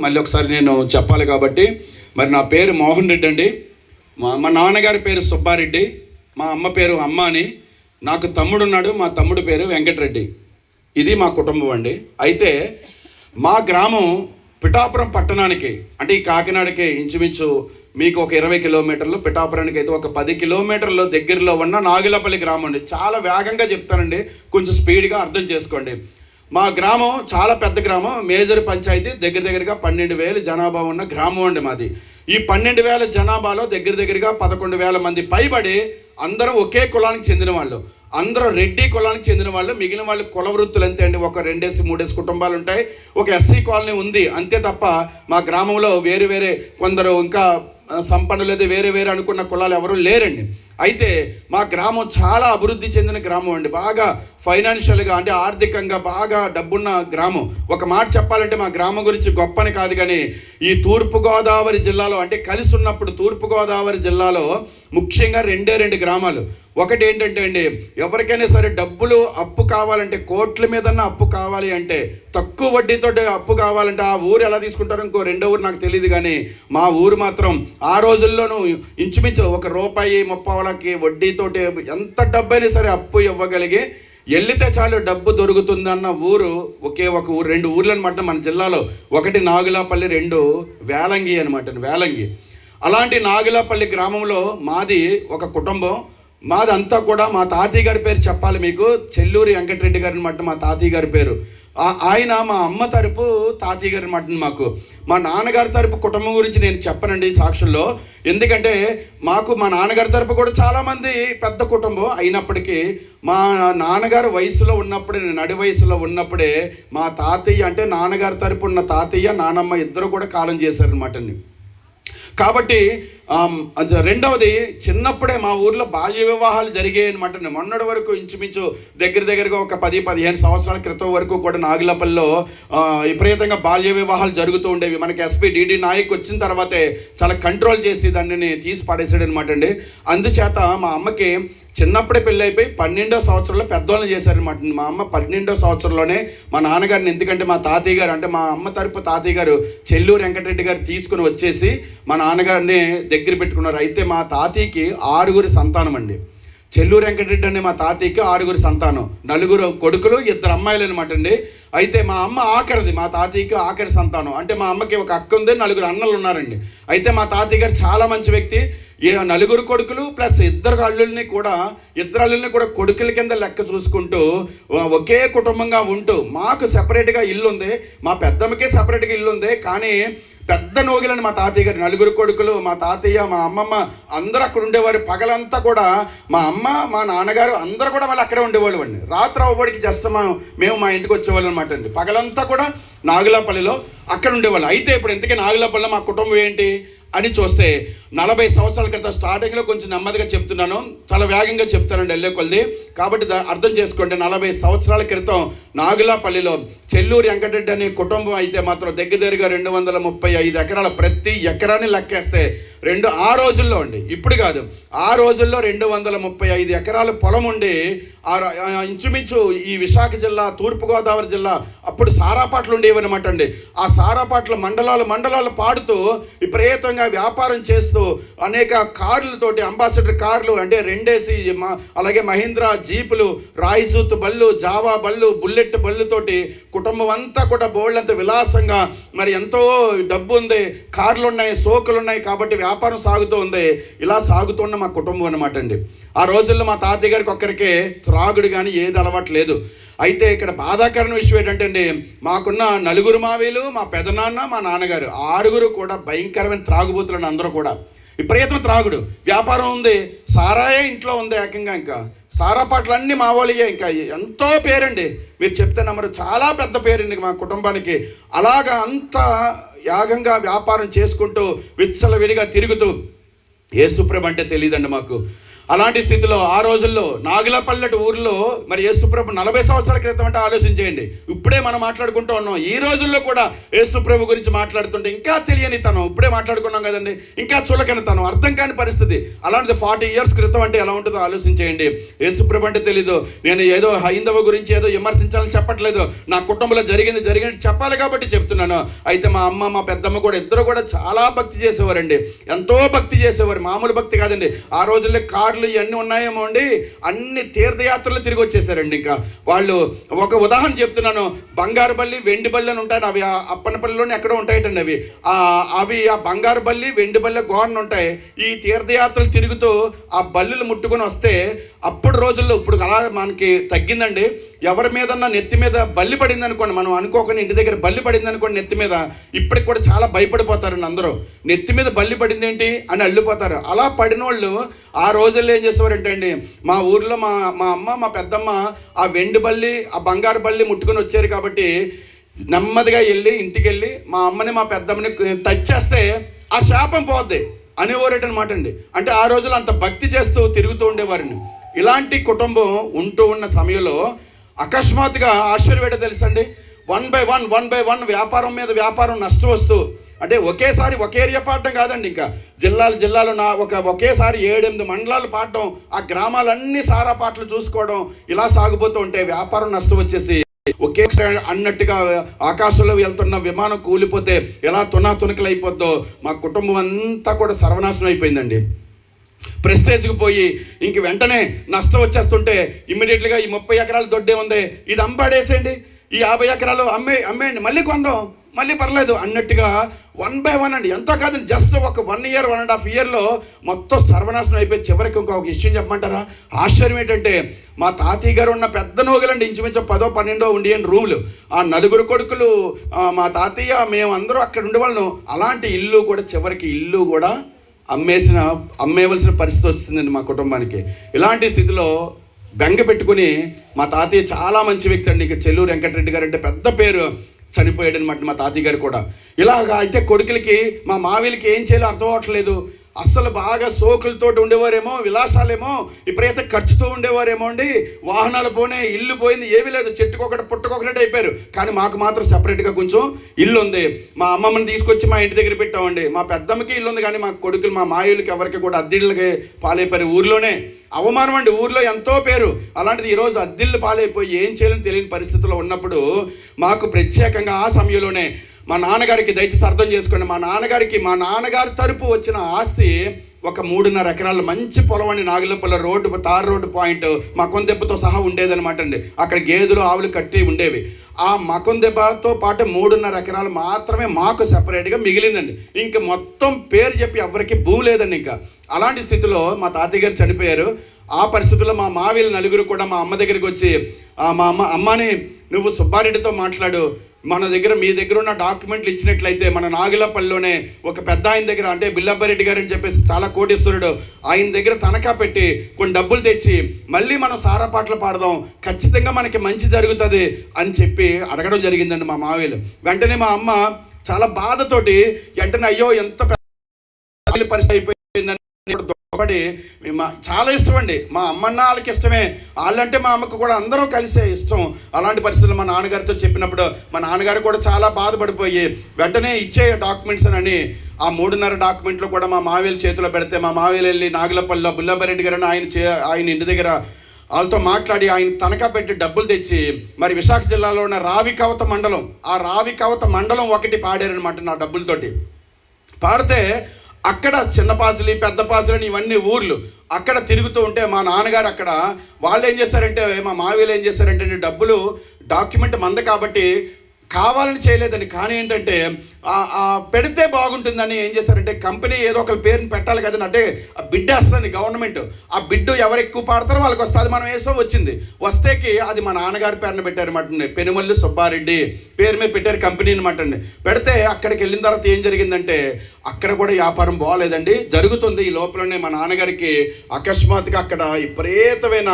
మళ్ళీ ఒకసారి నేను చెప్పాలి కాబట్టి, మరి నా పేరు మోహన్ రెడ్డి అండి. మా నాన్నగారి పేరు సుబ్బారెడ్డి, మా అమ్మ పేరు అమ్మ అని. నాకు తమ్ముడు ఉన్నాడు, మా తమ్ముడు పేరు వెంకటరెడ్డి. ఇది మా కుటుంబం అండి. అయితే మా గ్రామం పిఠాపురం పట్టణానికి, అంటే ఈ కాకినాడకి ఇంచుమించు మీకు ఒక 20 కిలోమీటర్లు, పిఠాపురానికి అయితే ఒక 10 కిలోమీటర్ల దగ్గరలో ఉన్న నాగులపల్లి గ్రామం అండి. చాలా వేగంగా చెప్తానండి, కొంచెం స్పీడ్గా అర్థం చేసుకోండి. మా గ్రామం చాలా పెద్ద గ్రామం, మేజర్ పంచాయతీ, దగ్గరగా 12,000 జనాభా ఉన్న గ్రామం అండి మాది. ఈ 12,000 జనాభాలో దగ్గరగా 11,000 మంది పైబడి అందరూ ఒకే కులానికి చెందిన వాళ్ళు. అందరూ రెడ్డి కులానికి చెందిన వాళ్ళు. మిగిలిన వాళ్ళు కుల వృత్తులు అంతే అండి. ఒక 2-3 కుటుంబాలు ఉంటాయి, ఒక ఎస్సీ కాలనీ ఉంది అంతే తప్ప మా గ్రామంలో వేరే కొందరు ఇంకా సంపన్నులు అయితే వేరే అనుకున్న కులాలు ఎవరు లేరండి. అయితే మా గ్రామం చాలా అభివృద్ధి చెందిన గ్రామం అండి. బాగా ఫైనాన్షియల్గా, అంటే ఆర్థికంగా బాగా డబ్బున్న గ్రామం. ఒక మాట చెప్పాలంటే మా గ్రామం గురించి గొప్పని కాదు కానీ, ఈ తూర్పుగోదావరి జిల్లాలో, అంటే కలిసి ఉన్నప్పుడు తూర్పుగోదావరి జిల్లాలో ముఖ్యంగా 2 గ్రామాలు. ఒకటి ఏంటంటే అండి, ఎవరికైనా సరే డబ్బులు అప్పు కావాలంటే, కోట్ల మీదన్నా అప్పు కావాలి అంటే, తక్కువ వడ్డీతో అప్పు కావాలంటే ఆ ఊరు ఎలా తీసుకుంటారో ఇంకో రెండో ఊరు నాకు తెలియదు కానీ, మా ఊరు మాత్రం ఆ రోజుల్లోనూ ఇంచుమించు ₹1.30 వడ్డీతోటి ఎంత డబ్బైనా సరే అప్పు ఇవ్వగలిగి వెళ్తే చాలు డబ్బు దొరుకుతుందన్న ఊరు ఒకే ఒక ఊరు. 2 ఊర్లు అనమాట మన జిల్లాలో. ఒకటి నాగులపల్లి, 2 వేలంగి అనమాట, వేలంగి. అలాంటి నాగులపల్లి గ్రామంలో మాది ఒక కుటుంబం. మాదంతా కూడా, మా తాతయ్య గారి పేరు చెప్పాలి మీకు, చెల్లూరి వెంకటరెడ్డి గారు అనమాట మా తాతయ్య గారి పేరు. ఆయన మా అమ్మ తరపు తాతయ్య గారు అనమాట మాకు. మా నాన్నగారి తరపు కుటుంబం గురించి నేను చెప్పనండి సాక్షుల్లో, ఎందుకంటే మాకు మా నాన్నగారి తరపు కూడా చాలామంది పెద్ద కుటుంబం అయినప్పటికీ, మా నాన్నగారు వయసులో ఉన్నప్పుడే, నడి వయసులో ఉన్నప్పుడే మా తాతయ్య, అంటే నాన్నగారి తరపు ఉన్న తాతయ్య నానమ్మ ఇద్దరు కూడా కాలం చేశారనమాట అండి. కాబట్టి రెండవది, చిన్నప్పుడే మా ఊర్లో బాల్య వివాహాలు జరిగాయి అనమాట. మొన్నటి వరకు ఇంచుమించు దగ్గరగా ఒక 10-15 సంవత్సరాల క్రితం వరకు కూడా నాగులపల్లిలో విపరీతంగా బాల్య వివాహాలు జరుగుతూ ఉండేవి. మనకి ఎస్పీ డిడి నాయక్ వచ్చిన తర్వాతే చాలా కంట్రోల్ చేసి దాన్ని తీసి పడేసాడు అనమాట అండి. అందుచేత మా అమ్మకి చిన్నప్పుడే పెళ్ళి అయిపోయి 12వ సంవత్సరంలో పెద్దవాళ్ళని చేశారనమాట. మా అమ్మ 12వ సంవత్సరంలోనే మా నాన్నగారిని, ఎందుకంటే మా తాతయ్య గారు, అంటే మా అమ్మ తరపు తాతయ్య గారు చెల్లూరు వెంకటరెడ్డి గారు తీసుకుని వచ్చేసి మా నాన్నగారిని దగ్గర పెట్టుకున్నారు. అయితే మా తాతయ్యకి 6 సంతానం అండి. చెల్లూరు వెంకటరెడ్డి అనే మా తాతయ్యకి 6 సంతానం, 4 కొడుకులు, 2 అమ్మాయిలు అనమాట అండి. అయితే మా అమ్మ ఆఖరిది, మా తాతయ్యకి ఆఖరి సంతానం. అంటే మా అమ్మకి ఒక అక్క ఉంది, 4 అన్నలు ఉన్నారండి. అయితే మా తాతయ్య గారు చాలా మంచి వ్యక్తి. 4 కొడుకులు ప్లస్ 2 అల్లుల్ని కూడా కొడుకుల కింద లెక్క చూసుకుంటూ ఒకే కుటుంబంగా ఉంటూ, మాకు సెపరేట్గా ఇల్లు ఉంది, మా పెద్దమ్మకి సెపరేట్గా ఇల్లు ఉంది. కానీ పెద్ద నోగిలని మా తాతయ్య గారు, 4 కొడుకులు, మా తాతయ్య, మా అమ్మమ్మ అందరూ అక్కడ ఉండేవారు. పగలంతా కూడా మా అమ్మ, మా నాన్నగారు అందరూ కూడా వాళ్ళు అక్కడే ఉండేవాళ్ళు అండి. రాత్రి అవ్వబడికి జస్ట్ మేము మా ఇంటికి వచ్చేవాళ్ళు అనమాట అండి. పగలంతా కూడా నాగులపల్లిలో అక్కడ ఉండేవాళ్ళు. అయితే ఇప్పుడు ఇంతకీ నాగులపల్లిలో మా కుటుంబం ఏంటి అని చూస్తే, 40 సంవత్సరాల క్రితం, స్టార్టింగ్లో కొంచెం నెమ్మదిగా చెప్తున్నాను, చాలా వేగంగా చెప్తానండి వెళ్ళే కొలది, కాబట్టి అర్థం చేసుకోండి. 40 సంవత్సరాల క్రితం నాగులపల్లిలో చెల్లూరి వెంకటరెడ్డి అనే కుటుంబం అయితే మాత్రం దగ్గరగా 235 ఎకరాల, ప్రతి ఎకరాన్ని లెక్కేస్తే ఆ రోజుల్లో అండి, ఇప్పుడు కాదు, ఆ రోజుల్లో 235 ఎకరాల పొలం ఉండి, ఇంచుమించు ఈ విశాఖ జిల్లా, తూర్పుగోదావరి జిల్లా అప్పుడు సారాపాట్లు ఉండేవన్నమాట అండి. ఆ సారాపాట్ల మండలాలు పాడుతూ విపరీతంగా వ్యాపారం చేస్తూ అనేక కార్లతోటి, అంబాసిడర్ కార్లు అంటే 2 అలాగే మహీంద్రా జీపులు, రాయిజూత్ బళ్ళు, జావా బళ్ళు, బుల్లెట్ బళ్ళుతోటి కుటుంబం అంతా కూడా బోళ్ళంత విలాసంగా, మరి ఎంతో డబ్బు ఉంది, కార్లు ఉన్నాయి, సోకులు ఉన్నాయి, కాబట్టి వ్యాపారం సాగుతూ ఉంది. ఇలా సాగుతున్న మా కుటుంబం అనమాట అండి. ఆ రోజుల్లో మా తాతయ్య గారికి ఒక్కరికే త్రాగుడు కానీ ఏది అలవాటు లేదు. అయితే ఇక్కడ బాధాకరమైన విషయం ఏంటంటే అండి, మాకున్న 4 మావీలు, మా పెదనాన్న, మా నాన్నగారు 6 కూడా భయంకరమైన త్రాగుబోతులు. అందరూ కూడా విపరీతం త్రాగుడు, వ్యాపారం ఉంది, సారాయే ఇంట్లో ఉంది ఏకంగా. ఇంకా సారాపాట్లు అన్నీ మా వాళ్ళే. ఇంకా ఎంతో పేరండి, మీరు చెప్తే నమ్మరు, చాలా పెద్ద పేరండి మా కుటుంబానికి. అలాగా అంత యాగంగా వ్యాపారం చేసుకుంటూ విచ్చలవిడిగా తిరుగుతూ, యేసుప్రభు అంటే తెలియదండి మాకు. అలాంటి స్థితిలో ఆ రోజుల్లో నాగులపల్లెటి ఊరిలో మరి యేసుప్రభు 40 సంవత్సరాల క్రితం అంటే ఆలోచించేయండి. ఇప్పుడే మనం మాట్లాడుకుంటూ ఉన్నాం. ఈ రోజుల్లో కూడా యేసుప్రభు గురించి మాట్లాడుతుంటే ఇంకా తెలియని తనం, ఇప్పుడే మాట్లాడుకున్నాం కదండి, ఇంకా చులకని తనం, అర్థం కాని పరిస్థితి. అలాంటిది 40 years క్రితం అంటే ఎలా ఉంటుందో ఆలోచించేయండి. యేసుప్రభు అంటే తెలీదు. నేను ఏదో హైందవ గురించి ఏదో విమర్శించాలని చెప్పట్లేదు, నా కుటుంబంలో జరిగింది చెప్పాలి కాబట్టి చెప్తున్నాను. అయితే మా అమ్మ మా పెద్దమ్మ కూడా ఇద్దరు కూడా చాలా భక్తి చేసేవారండి, ఎంతో భక్తి చేసేవారు. మామూలు భక్తి కాదండి. ఆ రోజుల్లో కార్లు ఇవన్నీ ఉన్నాయేమో అండి, అన్ని తీర్థయాత్రలు తిరిగి వచ్చేసారండి. ఇంకా వాళ్ళు ఒక ఉదాహరణ చెప్తున్నాను. బంగారు బల్లి వెండి బల్లి అని ఉంటాయి, అవి అప్పనపల్లిలోనే ఎక్కడో ఉంటాయటండి. అవి ఆ బంగారు బల్లి వెండి బల్లి గోడను ఉంటాయి. ఈ తీర్థయాత్రలు తిరుగుతూ ఆ బల్లులు ముట్టుకొని వస్తే అప్పుడు రోజుల్లో, ఇప్పుడు అలా మనకి తగ్గిందండి. ఎవరి మీదన్నా నెత్తి మీద బల్లి పడింది అనుకోండి, మనం అనుకోకుండా ఇంటి దగ్గర బల్లి పడింది అనుకోండి నెత్తి మీద, ఇప్పటికి కూడా చాలా భయపడిపోతారండి అందరూ. నెత్తి మీద బల్లి పడింది ఏంటి అని అల్లిపోతారు. అలా పడిన వాళ్ళు ఆ రోజుల్లో ఏం చేసేవారంటే అండి, మా ఊర్లో మా అమ్మ మా పెద్దమ్మ ఆ వెండి బల్లి ఆ బంగారు బల్లి ముట్టుకొని వచ్చారు కాబట్టి నెమ్మదిగా వెళ్ళి ఇంటికి వెళ్ళి మా అమ్మని మా పెద్దమ్మని టచ్ చేస్తే ఆ శాపం పోద్ది అనేవారేటనమాట అండి. అంటే ఆ రోజులు అంత భక్తి చేస్తూ తిరుగుతూ ఉండేవారిని. ఇలాంటి కుటుంబం ఉంటూ ఉన్న సమయంలో అకస్మాత్తుగా ఆశ్చర్యపేట తెలుసండి, 1 by 1 వ్యాపారం మీద వ్యాపారం నష్టం వస్తూ, అంటే ఒకేసారి ఒకే ఏరియా పాడడం కాదండి, ఇంకా జిల్లాలు ఒకేసారి 7-8 మండలాలు పాడడం, ఆ గ్రామాలన్నీ సారా పాటలు చూసుకోవడం, ఇలా సాగిపోతూ ఉంటే వ్యాపారం నష్టం వచ్చేసి ఒకే అన్నట్టుగా ఆకాశంలో వెళ్తున్న విమానం కూలిపోతే ఎలా తునకలు అయిపోద్దో మా కుటుంబం అంతా కూడా సర్వనాశనం అయిపోయిందండి. ప్రెస్టేజ్కి పోయి ఇంక వెంటనే నష్టం వచ్చేస్తుంటే ఇమ్మీడియట్గా ఈ 30 ఎకరాలు దొడ్డే ఉంది, ఇది అమ్మాడేసేయండి, ఈ 50 ఎకరాలు అమ్మేయండి, మళ్ళీ కొందాం, మళ్ళీ పర్లేదు అన్నట్టుగా 1 by 1 అండి. ఎంతో కాదండి, జస్ట్ ఒక 1 year 1.5 yearలో మొత్తం సర్వనాశనం అయిపోయి చివరికి ఇంకొక విషయం చెప్పమంటారా? ఆశ్చర్యం ఏంటంటే మా తాతయ్య గారు ఉన్న పెద్ద నోగులండి, ఇంచుమించు 10-12 ఉండియని రూములు, ఆ 4 కొడుకులు, మా తాతయ్య, మేమందరూ అక్కడ ఉండేవాళ్ళను. అలాంటి ఇల్లు కూడా చివరికి ఇల్లు కూడా అమ్మేయవలసిన పరిస్థితి వస్తుందండి మా కుటుంబానికి. ఇలాంటి స్థితిలో బెంగ పెట్టుకుని మా తాతయ్య చాలా మంచి వ్యక్తి అండి, ఇక చెల్లూరు వెంకటరెడ్డి గారు అంటే పెద్ద పేరు, చనిపోయాడు అనమాట మా తాతయ్య గారు కూడా. ఇలాగా అయితే కొడుకులకి మా మావిలకి ఏం చేయాలో అర్థం అవ్వట్లేదు. అస్సలు బాగా సోకులతో ఉండేవారేమో, విలాసాలేమో, విపరీత ఖర్చుతో ఉండేవారేమో అండి. వాహనాలు పోనే, ఇల్లు పోయింది, ఏమీ లేదు, చెట్టుకొకటి పుట్టుకొకటి అయిపోయారు. కానీ మాకు మాత్రం సెపరేట్గా కొంచెం ఇల్లు ఉంది. మా అమ్మమ్మని తీసుకొచ్చి మా ఇంటి దగ్గర పెట్టామండి. మా పెద్దమ్మకి ఇల్లు ఉంది, కానీ మా కొడుకులు మా మాయులకి ఎవరికి కూడా అద్దెళ్ళకి పాలైపోయారు. ఊర్లోనే అవమానం అండి, ఊర్లో ఎంతో పేరు. అలాంటిది ఈరోజు అద్దెళ్ళు పాలైపోయి ఏం చేయాలని తెలియని పరిస్థితిలో ఉన్నప్పుడు మాకు ప్రత్యేకంగా ఆ సమయంలోనే మా నాన్నగారికి, దయచేసి అర్థం చేసుకోండి, మా నాన్నగారి తరపు వచ్చిన ఆస్తి ఒక 3.5 ఎకరాలు మంచి పొలం అండి. నాగులపల్లి తార్ రోడ్డు పాయింట్ మకొందెబ్బతో సహా ఉండేదనమాట అండి. అక్కడ గేదెలు ఆవులు కట్టి ఉండేవి. ఆ మకొందెబ్బతో పాటు 3.5 ఎకరాలు మాత్రమే మాకు సెపరేట్గా మిగిలిందండి. ఇంకా మొత్తం పేరు చెప్పి ఎవరికి భూమి లేదండి. ఇంకా అలాంటి స్థితిలో మా తాతయ్య గారు చనిపోయారు. ఆ పరిస్థితుల్లో మా మావీలు 4 కూడా మా అమ్మ దగ్గరికి వచ్చి, మా అమ్మని నువ్వు సుబ్బారెడ్డితో మాట్లాడు, మీ దగ్గర ఉన్న డాక్యుమెంట్లు ఇచ్చినట్లయితే మన నాగులపల్లిలోనే ఒక పెద్ద ఆయన దగ్గర, అంటే బిల్లబ్బారెడ్డి గారు అని చెప్పేసి చాలా కోటీశ్వరుడు, ఆయన దగ్గర తనఖా పెట్టి కొన్ని డబ్బులు తెచ్చి మళ్ళీ మనం సారా పాటలు పాడదాం, ఖచ్చితంగా మనకి మంచి జరుగుతుంది అని చెప్పి అడగడం జరిగిందండి మా మావీలు. వెంటనే మా అమ్మ చాలా బాధతోటి వెంటనే అయ్యో ఎంత పెద్ద పరిస్థితి అయిపోయిందని పడి, చాలా ఇష్టం అండి, మా అమ్మన్న వాళ్ళకి ఇష్టమే, వాళ్ళంటే మా అమ్మకు కూడా అందరూ కలిసే ఇష్టం. అలాంటి పరిస్థితులు మా నాన్నగారితో చెప్పినప్పుడు మా నాన్నగారు కూడా చాలా బాధపడిపోయి వెంటనే ఇచ్చే డాక్యుమెంట్స్ అని ఆ 3.5 డాక్యుమెంట్లు కూడా మా మావేలు చేతిలో పెడితే, మా మావేలు వెళ్ళి నాగులపల్లిలో బుల్లబ్బారెడ్డి గారు ఆయన ఇంటి దగ్గర వాళ్ళతో మాట్లాడి ఆయన తనఖా పెట్టి డబ్బులు తెచ్చి, మరి విశాఖ జిల్లాలో ఉన్న రావికవత మండలం, ఆ రావికవత మండలం ఒకటి పాడారనమాట నా డబ్బులతోటి. పాడితే అక్కడ చిన్నపాసులు, పెద్ద పాసులని ఇవన్నీ ఊర్లు అక్కడ తిరుగుతూ ఉంటే మా నాన్నగారు అక్కడ వాళ్ళు ఏం చేశారంటే, మా మావీలు ఏం చేశారంటే, డబ్బులు డాక్యుమెంట్ మంద కాబట్టి కావాలని చేయలేదని, కానీ ఏంటంటే పెడితే బాగుంటుందని ఏం చేశారంటే, కంపెనీ ఏదో ఒకరి పేరుని పెట్టాలి కదండి, అంటే బిడ్ వేస్తుంది గవర్నమెంట్, ఆ బిడ్డు ఎవరు ఎక్కువ పాడతారో వాళ్ళకి వస్తుంది, అది మనం వేసాం, వచ్చింది, వస్తేకి అది మా నాన్నగారి పేరున పెట్టారన్నమాట, పెనుమల్లి సుబ్బారెడ్డి పేరు మీద పెట్టారు కంపెనీ అనమాట అండి. పెడితే అక్కడికి వెళ్ళిన తర్వాత ఏం జరిగిందంటే, అక్కడ కూడా వ్యాపారం బాగోలేదండి, జరుగుతుంది. ఈ లోపలనే మా నాన్నగారికి అకస్మాత్తుగా అక్కడ విపరీతమైన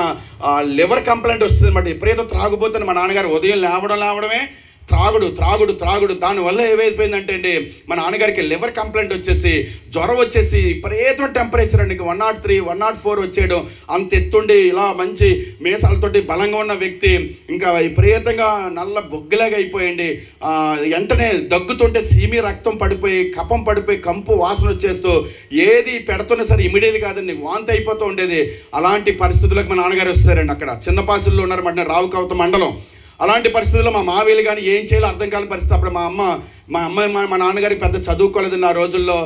లివర్ కంప్లైంట్ వస్తుంది అనమాట, విపరీతం త్రాగుపోతుంది. మా నాన్నగారు ఉదయం లేవడమే త్రాగుడు దానివల్ల ఏమైపోయిందంటే అండి, మా నాన్నగారికి లివర్ కంప్లైంట్ వచ్చేసి, జ్వరం వచ్చేసి, విపరీతమైన టెంపరేచర్ అండి, 103, 104 వచ్చేయడం. అంత ఎత్తుండి ఇలా మంచి మీసాలతోటి బలంగా ఉన్న వ్యక్తి ఇంకా విపరీతంగా నల్ల బొగ్గులాగా అయిపోయింది. వెంటనే దగ్గుతుంటే సీమి రక్తం పడిపోయి, కఫం పడిపోయి, కంపు వాసన వచ్చేస్తూ ఏది పెడుతున్నా సరే ఇమిడేది కాదండి, వాంతి అయిపోతూ ఉండేది. అలాంటి పరిస్థితులకు మా నాన్నగారు వస్తారండి. అక్కడ చిన్నపాసుల్లో ఉన్నారన్నమాట, రావుకవత మండలం. అలాంటి పరిస్థితుల్లో మా మావేలు కానీ ఏం చేయాలో అర్థం కాని పరిస్థితి. అప్పుడు మా నాన్నగారికి పెద్ద చదువుకోలేదండి ఆ రోజుల్లో.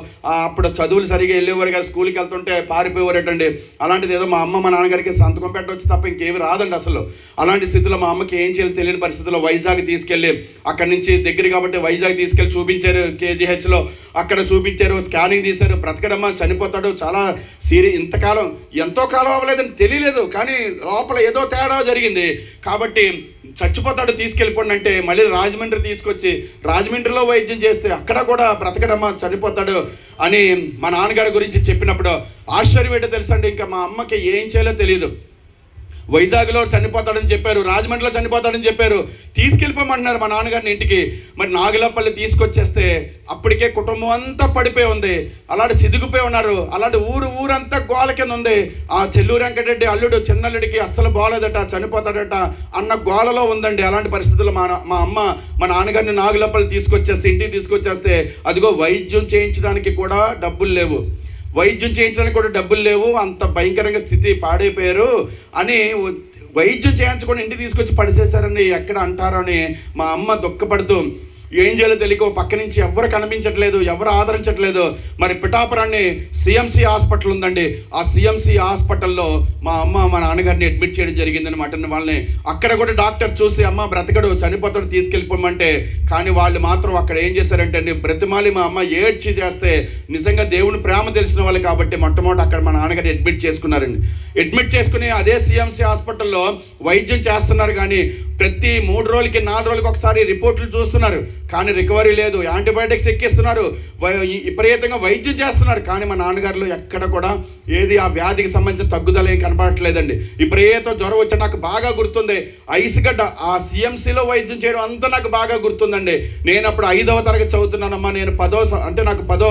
అప్పుడు చదువులు సరిగా వెళ్ళేవారు కదా, స్కూల్కి వెళ్తుంటే పారిపోయేవారటండి. అలాంటిది ఏదో మా నాన్నగారికి సంతకం పెట్టవచ్చు తప్ప ఇంకేమి రాదండి అసలు. అలాంటి స్థితిలో మా అమ్మకి ఏం చేయాలో తెలియని పరిస్థితుల్లో వైజాగ్ తీసుకెళ్ళి, అక్కడి నుంచి దగ్గర కాబట్టి వైజాగ్ తీసుకెళ్ళి చూపించారు, కేజీహెచ్లో అక్కడ చూపించారు, స్కానింగ్ తీశారు. బ్రతకడమ్మా, చనిపోతాడు, చాలా ఇంతకాలం ఎంతో కాలం అవ్వలేదని తెలియలేదు, కానీ లోపల ఏదో తేడా జరిగింది కాబట్టి చచ్చిపోతాడు, తీసుకెళ్ళిపోండి అంటే మళ్ళీ రాజమండ్రి తీసుకొచ్చి రాజమండ్రిలో వైద్యం చేస్తే అక్కడ కూడా బ్రతకడమ్మా, చనిపోతాడు అని మా నాన్నగారి గురించి చెప్పినప్పుడు ఆశ్చర్యం ఏంటో తెలుసండి, ఇంకా మా అమ్మకి ఏం చేయాలో తెలియదు. వైజాగ్లో చనిపోతాడని చెప్పారు, రాజమండ్రిలో చనిపోతాడని చెప్పారు, తీసుకెళ్ళిపోమంటున్నారు మా నాన్నగారిని ఇంటికి. మరి నాగులపల్లి తీసుకొచ్చేస్తే అప్పటికే కుటుంబం అంతా పడిపోయి ఉంది, అలాంటి సిదిగిపోయి ఉన్నారు. అలాంటి ఊరంతా గోల కింద ఉంది. ఆ చెల్లూరు వెంకటరెడ్డి అల్లుడు చిన్నల్లుడికి అస్సలు బాగోలేదట, చనిపోతాడట అన్న గోలలో ఉందండి. అలాంటి పరిస్థితుల్లో మా అమ్మ మా నాన్నగారిని నాగులపల్లి తీసుకొచ్చేస్తే, ఇంటికి తీసుకొచ్చేస్తే అదిగో వైద్యం చేయించడానికి కూడా డబ్బులు లేవు, అంత భయంకరంగా స్థితి, పాడైపోయారు అని వైద్యం చేయించుకొని ఇంటికి తీసుకొచ్చి పడిసేశారని ఎక్కడ అంటారని మా అమ్మ దుఃఖపడుతూ ఏం చేయాలో తెలియక పక్క నుంచి ఎవరు కనిపించట్లేదు, ఎవరు ఆదరించట్లేదు. మరి పిఠాపురాన్ని సిఎంసి హాస్పిటల్ ఉందండి, ఆ సిఎంసి హాస్పిటల్లో మా అమ్మ మా నాన్నగారిని అడ్మిట్ చేయడం జరిగిందనమాట. వాళ్ళని అక్కడ కూడా డాక్టర్ చూసి అమ్మ బ్రతకడు, చనిపోతాడు, తీసుకెళ్ళిపోమంటే, కానీ వాళ్ళు మాత్రం అక్కడ ఏం చేశారంటే అండి, బ్రతిమాలి మా అమ్మ ఏడ్చి చేస్తే నిజంగా దేవుని ప్రేమ తెలిసిన వాళ్ళు కాబట్టి మొట్టమొదటి అక్కడ మా నాన్నగారిని అడ్మిట్ చేసుకున్నారండి. అడ్మిట్ చేసుకుని అదే సిఎంసి హాస్పిటల్లో వైద్యం చేస్తున్నారు, కానీ ప్రతి 3 రోజులకి 4 రోజులకి ఒకసారి రిపోర్ట్లు చూస్తున్నారు, కానీ రికవరీ లేదు. యాంటీబయాటిక్స్ ఎక్కిస్తున్నారు, విపరీతంగా వైద్యం చేస్తున్నారు, కానీ మా నాన్నగారిలో ఎక్కడ కూడా ఏది ఆ వ్యాధికి సంబంధించిన తగ్గుదల ఏం కనబడట్లేదండి. విపరీతం జ్వరం వచ్చి నాకు బాగా గుర్తుంది, ఐస్గడ్డ ఆ సిఎంసిలో వైద్యం చేయడం అంతా నాకు బాగా గుర్తుందండి. నేను అప్పుడు 5వ తరగతి చదువుతున్నానమ్మా, నేను నాకు 10వ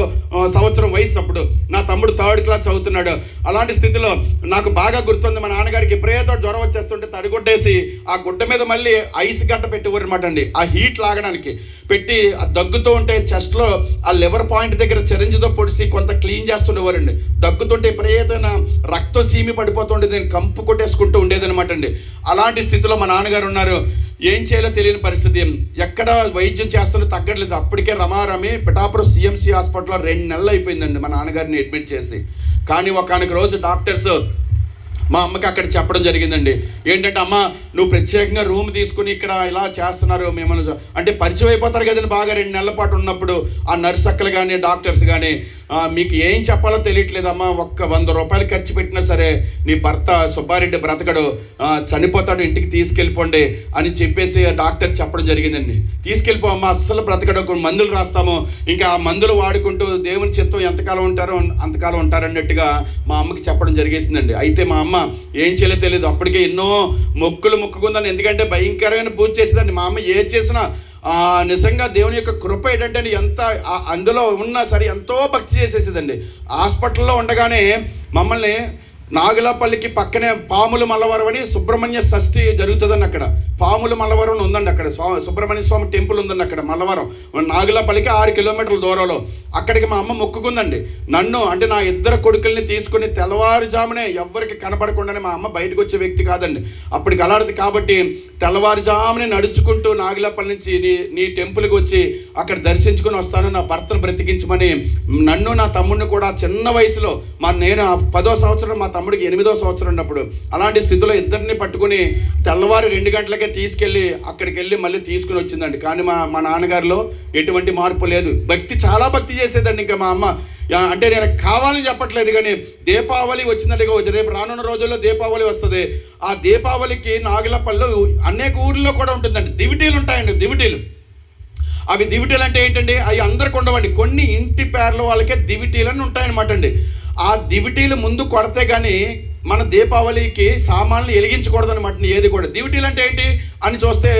సంవత్సరం వయసు అప్పుడు, నా తమ్ముడు 3rd క్లాస్ చదువుతున్నాడు. అలాంటి స్థితిలో నాకు బాగా గుర్తుంది, మా నాన్నగారికి విపరీతం జ్వరం వచ్చేస్తుంటే తడిగొట్టేసి ఆ గుడ్డ మీద మళ్ళీ ఐస్ గడ్డ పెట్టేవారు అనమాట అండి, ఆ హీట్ లాగడానికి పెట్టి ఆ దగ్గుతూ ఉంటే చెస్ట్లో ఆ లివర్ పాయింట్ దగ్గర చెరింజితో పొడిసి కొంత క్లీన్ చేస్తుండేవారండి. దగ్గుతుంటే విపరీతమైన రక్తం సీమి పడిపోతుండేది, నేను కంపు కొట్టేసుకుంటూ ఉండేదనమాట అండి. అలాంటి స్థితిలో మా నాన్నగారు ఉన్నారు, ఏం చేయాలో తెలియని పరిస్థితి, ఎక్కడ వైద్యం చేస్తున్నా తగ్గట్లేదు. అప్పటికే రమారమి పిఠాపురం సిఎంసి హాస్పిటల్లో 2 నెలలు అయిపోయిందండి మా నాన్నగారిని అడ్మిట్ చేసి. కానీ ఒకనొక రోజు డాక్టర్స్ మా అమ్మకి అక్కడ చెప్పడం జరిగిందండి, ఏంటంటే అమ్మ నువ్వు ప్రత్యేకంగా రూమ్ తీసుకుని ఇక్కడ ఇలా చేస్తున్నారు, మేమన్నా అంటే పరిచయం అయిపోతారు కదండి బాగా 2 నెలల పాటు ఉన్నప్పుడు ఆ నర్స్ అక్కలు కానీ డాక్టర్స్ కానీ, మీకు ఏం చెప్పాలో తెలియట్లేదమ్మా, ఒక్క 100 రూపాయలు ఖర్చు పెట్టినా సరే నీ భర్త సుబ్బారెడ్డి బ్రతకడు, చనిపోతాడు, ఇంటికి తీసుకెళ్ళిపోండి అని చెప్పేసి డాక్టర్ చెప్పడం జరిగిందండి. తీసుకెళ్ళిపో అమ్మ, అస్సలు బ్రతకడు, మందులు రాస్తాము, ఇంకా ఆ మందులు వాడుకుంటూ దేవుని చిత్తం ఎంతకాలం ఉంటారో అంతకాలం ఉంటారన్నట్టుగా మా అమ్మకి చెప్పడం జరిగేసిందండి. అయితే మా అమ్మ ఏం చేయలేదో తెలియదు, అప్పటికే ఎన్నో మొక్కులు మొక్కుకుందని, ఎందుకంటే భయంకరమైన పూజ చేసేదండి మా అమ్మ. ఏది చేసినా నిజంగా దేవుని యొక్క కృప ఏంటంటే ఎంత అందులో ఉన్నా సరే ఎంతో భక్తి చేసేసేదండి. హాస్పిటల్లో ఉండగానే మమ్మల్ని నాగులపల్లికి పక్కనే పాముల మల్లవరం అని సుబ్రహ్మణ్య షష్ఠి జరుగుతుందండి. అక్కడ పాముల మల్లవరం ఉందండి, అక్కడ సుబ్రహ్మణ్య స్వామి టెంపుల్ ఉందండి అక్కడ మల్లవరం, నాగులపల్లికి 6 కిలోమీటర్ల దూరంలో. అక్కడికి మా అమ్మ మొక్కుకుందండి, నన్ను అంటే నా 2 కొడుకుల్ని తీసుకుని తెల్లవారుజామునే ఎవరికి కనపడకుండానే, మా అమ్మ బయటకు వచ్చే వ్యక్తి కాదండి అప్పటికి అలాంటిది కాబట్టి, తెల్లవారుజామునే నడుచుకుంటూ నాగులపల్లి నుంచి నీ టెంపుల్కి వచ్చి అక్కడ దర్శించుకొని వస్తాను, నా భర్తను బ్రతికించమని నన్ను నా తమ్ముడిని కూడా చిన్న వయసులో, నేను 10వ సంవత్సరం, మా తమ్ముడికి 8వ సంవత్సరం ఉన్నప్పుడు, అలాంటి స్థితిలో ఇద్దరిని పట్టుకుని తెల్లవారు 2 గంటలకే తీసుకెళ్ళి అక్కడికి వెళ్ళి మళ్ళీ తీసుకుని వచ్చిందండి. కానీ మా నాన్నగారిలో ఎటువంటి మార్పు లేదు, చాలా భక్తి చేసేదండి. ఇంకా మా అమ్మ అంటే నేను కావాలని చెప్పట్లేదు, కానీ దీపావళి వచ్చిందంటే రేపు రానున్న రోజుల్లో దీపావళి వస్తుంది. ఆ దీపావళికి నాగులపల్లిలో అనేక ఊర్లో కూడా ఉంటుందండి, దివిటీలు ఉంటాయండి. అవి దివిటీలు అంటే ఏంటండి, అవి అందరికి ఉండవండి, కొన్ని ఇంటి పేర్ల వాళ్ళకే దివిటీలు అని ఉంటాయన్నమాట అండి. ఆ దివిటీలు ముందు కొడితే కానీ మన దీపావళికి సామాన్లు వెలిగించకూడదు అనమాట. ఏది కూడా దివిటీలు అంటే ఏంటి అని చూస్తే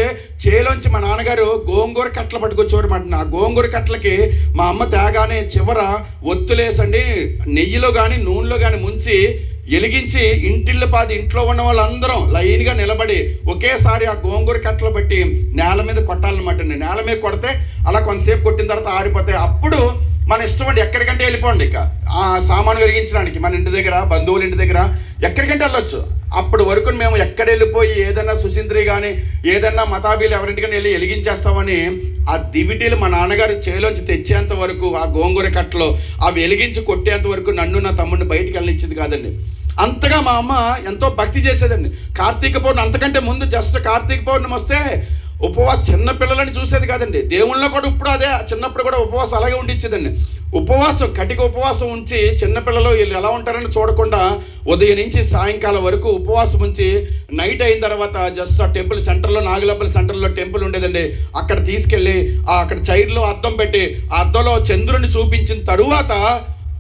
చేలోంచి మా నాన్నగారు గోంగూర కట్టలు పట్టుకొచ్చేవారు అనమాట. ఆ గోంగూర కట్టలకి మా అమ్మ తేగానే చివర ఒత్తులేసండి నెయ్యిలో కానీ నూనెలో కానీ ముంచి వెలిగించి ఇంట్లో ఉన్న వాళ్ళందరం లైన్గా నిలబడి ఒకేసారి ఆ గోంగూర కట్టలు బట్టి నేల మీద కొట్టాలన్నమాట అండి. నేల మీద కొడితే అలా కొంతసేపు కొట్టిన తర్వాత ఆరిపోతాయి. అప్పుడు మన ఇష్టం అండి, ఎక్కడికంటే వెళ్ళిపోండి. ఇక ఆ సామాను వెలిగించడానికి మన ఇంటి దగ్గర, బంధువుల ఇంటి దగ్గర ఎక్కడికంటే వెళ్ళొచ్చు. అప్పటి వరకు మేము ఎక్కడ వెళ్ళిపోయి ఏదన్నా సుశీంద్రి కానీ ఏదన్నా మతాబీలు ఎవరింటికైనా వెళ్ళి వెలిగించేస్తామని ఆ దివిటీలు మా నాన్నగారు చేలోంచి తెచ్చేంత వరకు ఆ గోంగూర కట్టలో ఆ వెలిగించి కొట్టేంత వరకు నన్ను నా తమ్ముడిని బయటికి వెళ్ళనిచ్చేది కాదండి. అంతగా మా అమ్మ ఎంతో భక్తి చేసేదండి. కార్తీక పౌర్ణమి అంతకంటే ముందు జస్ట్ కార్తీక పౌర్ణమి వస్తే ఉపవాసం చిన్నపిల్లలని చూసేది కాదండి. దేవుళ్ళలో కూడా ఇప్పుడు అదే, చిన్నప్పుడు కూడా ఉపవాసం అలాగే ఉండిచ్చేదండి. ఉపవాసం కటిక ఉపవాసం ఉంచి చిన్నపిల్లలు వీళ్ళు ఎలా ఉంటారని చూడకుండా ఉదయం నుంచి సాయంకాలం వరకు ఉపవాసం ఉంచి నైట్ అయిన తర్వాత జస్ట్ ఆ టెంపుల్ సెంటర్లో, నాగులపల్లి సెంటర్లో టెంపుల్ ఉండేదండి. అక్కడ తీసుకెళ్ళి అక్కడ చైర్లో అద్దం పెట్టి ఆ అద్దంలో చంద్రుడిని చూపించిన తరువాత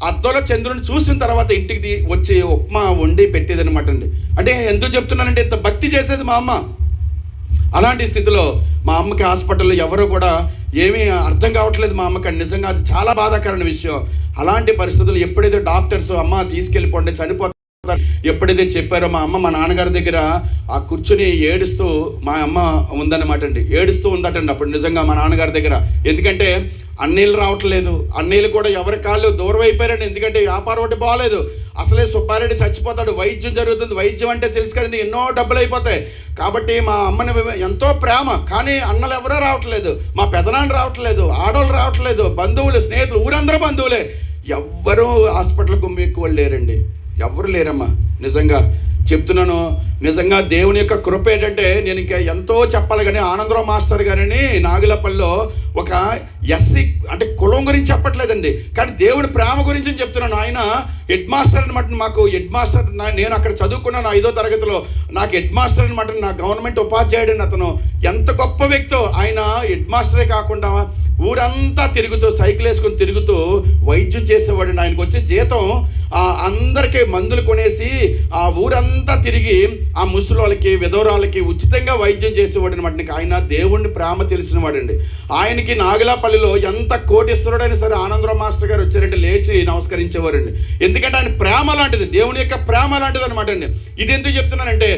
అద్దంలో చంద్రుడిని చూసిన తర్వాత ఇంటికి వచ్చి ఉప్మా వండి పెట్టేదనమాట అండి. అంటే ఎందుకు చెప్తున్నానంటే ఇంత భక్తి చేసేది మా అమ్మ. అలాంటి స్థితిలో మా అమ్మకి హాస్పిటల్లో ఎవరు కూడా ఏమీ అర్థం కావట్లేదు మా అమ్మకి. నిజంగా అది చాలా బాధాకరమైన విషయం. అలాంటి పరిస్థితులు ఎప్పుడైతే డాక్టర్స్ అమ్మ తీసుకెళ్ళిపోండి చనిపోతారు ఎప్పుడైతే చెప్పారో మా అమ్మ మా నాన్నగారి దగ్గర ఆ కూర్చుని ఏడుస్తూ మా అమ్మ ఉందన్నమాట అండి. ఏడుస్తూ ఉందటండి అప్పుడు నిజంగా మా నాన్నగారి దగ్గర. ఎందుకంటే అన్నీళ్ళు రావట్లేదు, అన్నీళ్ళు కూడా ఎవరి కాళ్ళు దూరం అయిపోయారండి. ఎందుకంటే వ్యాపారం ఒకటి బాగాలేదు. అసలే సుబ్బారెడ్డి చచ్చిపోతాడు, వైద్యం జరుగుతుంది. వైద్యం అంటే తెలుసు కదండి, ఎన్నో డబ్బులు అయిపోతాయి. కాబట్టి మా అమ్మని ఎంతో ప్రేమ, కానీ అన్నలు ఎవరో రావట్లేదు, మా పెదనాన్న రావట్లేదు, ఆడవాళ్ళు రావట్లేదు, బంధువులు స్నేహితులు ఊరందరూ బంధువులే. ఎవ్వరూ హాస్పిటల్ గుమ్మెక్కువ లేరండి, ఎవ్వరు లేరమ్మా. నిజంగా చెప్తున్నాను, నిజంగా దేవుని యొక్క కృప ఏంటంటే నేను ఇంకా ఎంతో చెప్పాలి. కానీ ఆనందరావు మాస్టర్ గారిని నాగులపల్లిలో ఒక ఎస్సీ అంటే కులం గురించి చెప్పట్లేదండి, కానీ దేవుని ప్రేమ గురించి చెప్తున్నాను. ఆయన హెడ్ మాస్టర్ అనమాట. మాకు హెడ్ మాస్టర్, నేను అక్కడ చదువుకున్నాను 5వ తరగతిలో. నాకు హెడ్ మాస్టర్ అనమాట, నా గవర్నమెంట్ ఉపాధ్యాయుడిని. అతను ఎంత గొప్ప వ్యక్తో. ఆయన హెడ్ మాస్టరే కాకుండా ఊరంతా తిరుగుతూ సైకిల్ వేసుకొని తిరుగుతూ వైద్యం చేసేవాడు. ఆయనకు వచ్చే జీతం అందరికీ మందులు కొనేసి ఆ ఊరంతా తిరిగి ఆ ముసలోళ్ళకి, విధవరాలకి ఉచితంగా వైద్యం చేసేవాడు అనమాట. ఆయన దేవుణ్ణి ప్రేమ తెలిసిన వాడండి. ఆయనకి నాగులపల్లిలో ఎంత కోటీశ్వరుడైనా సరే ఆనందరావు మాస్టర్ గారు వచ్చారంటే లేచి నమస్కరించేవారండి. ఎందుకంటే ఆయన ప్రేమ లాంటిది, దేవుని యొక్క ప్రేమ లాంటిది అనమాట అండి. ఇది ఎందుకు చెప్తున్నానంటే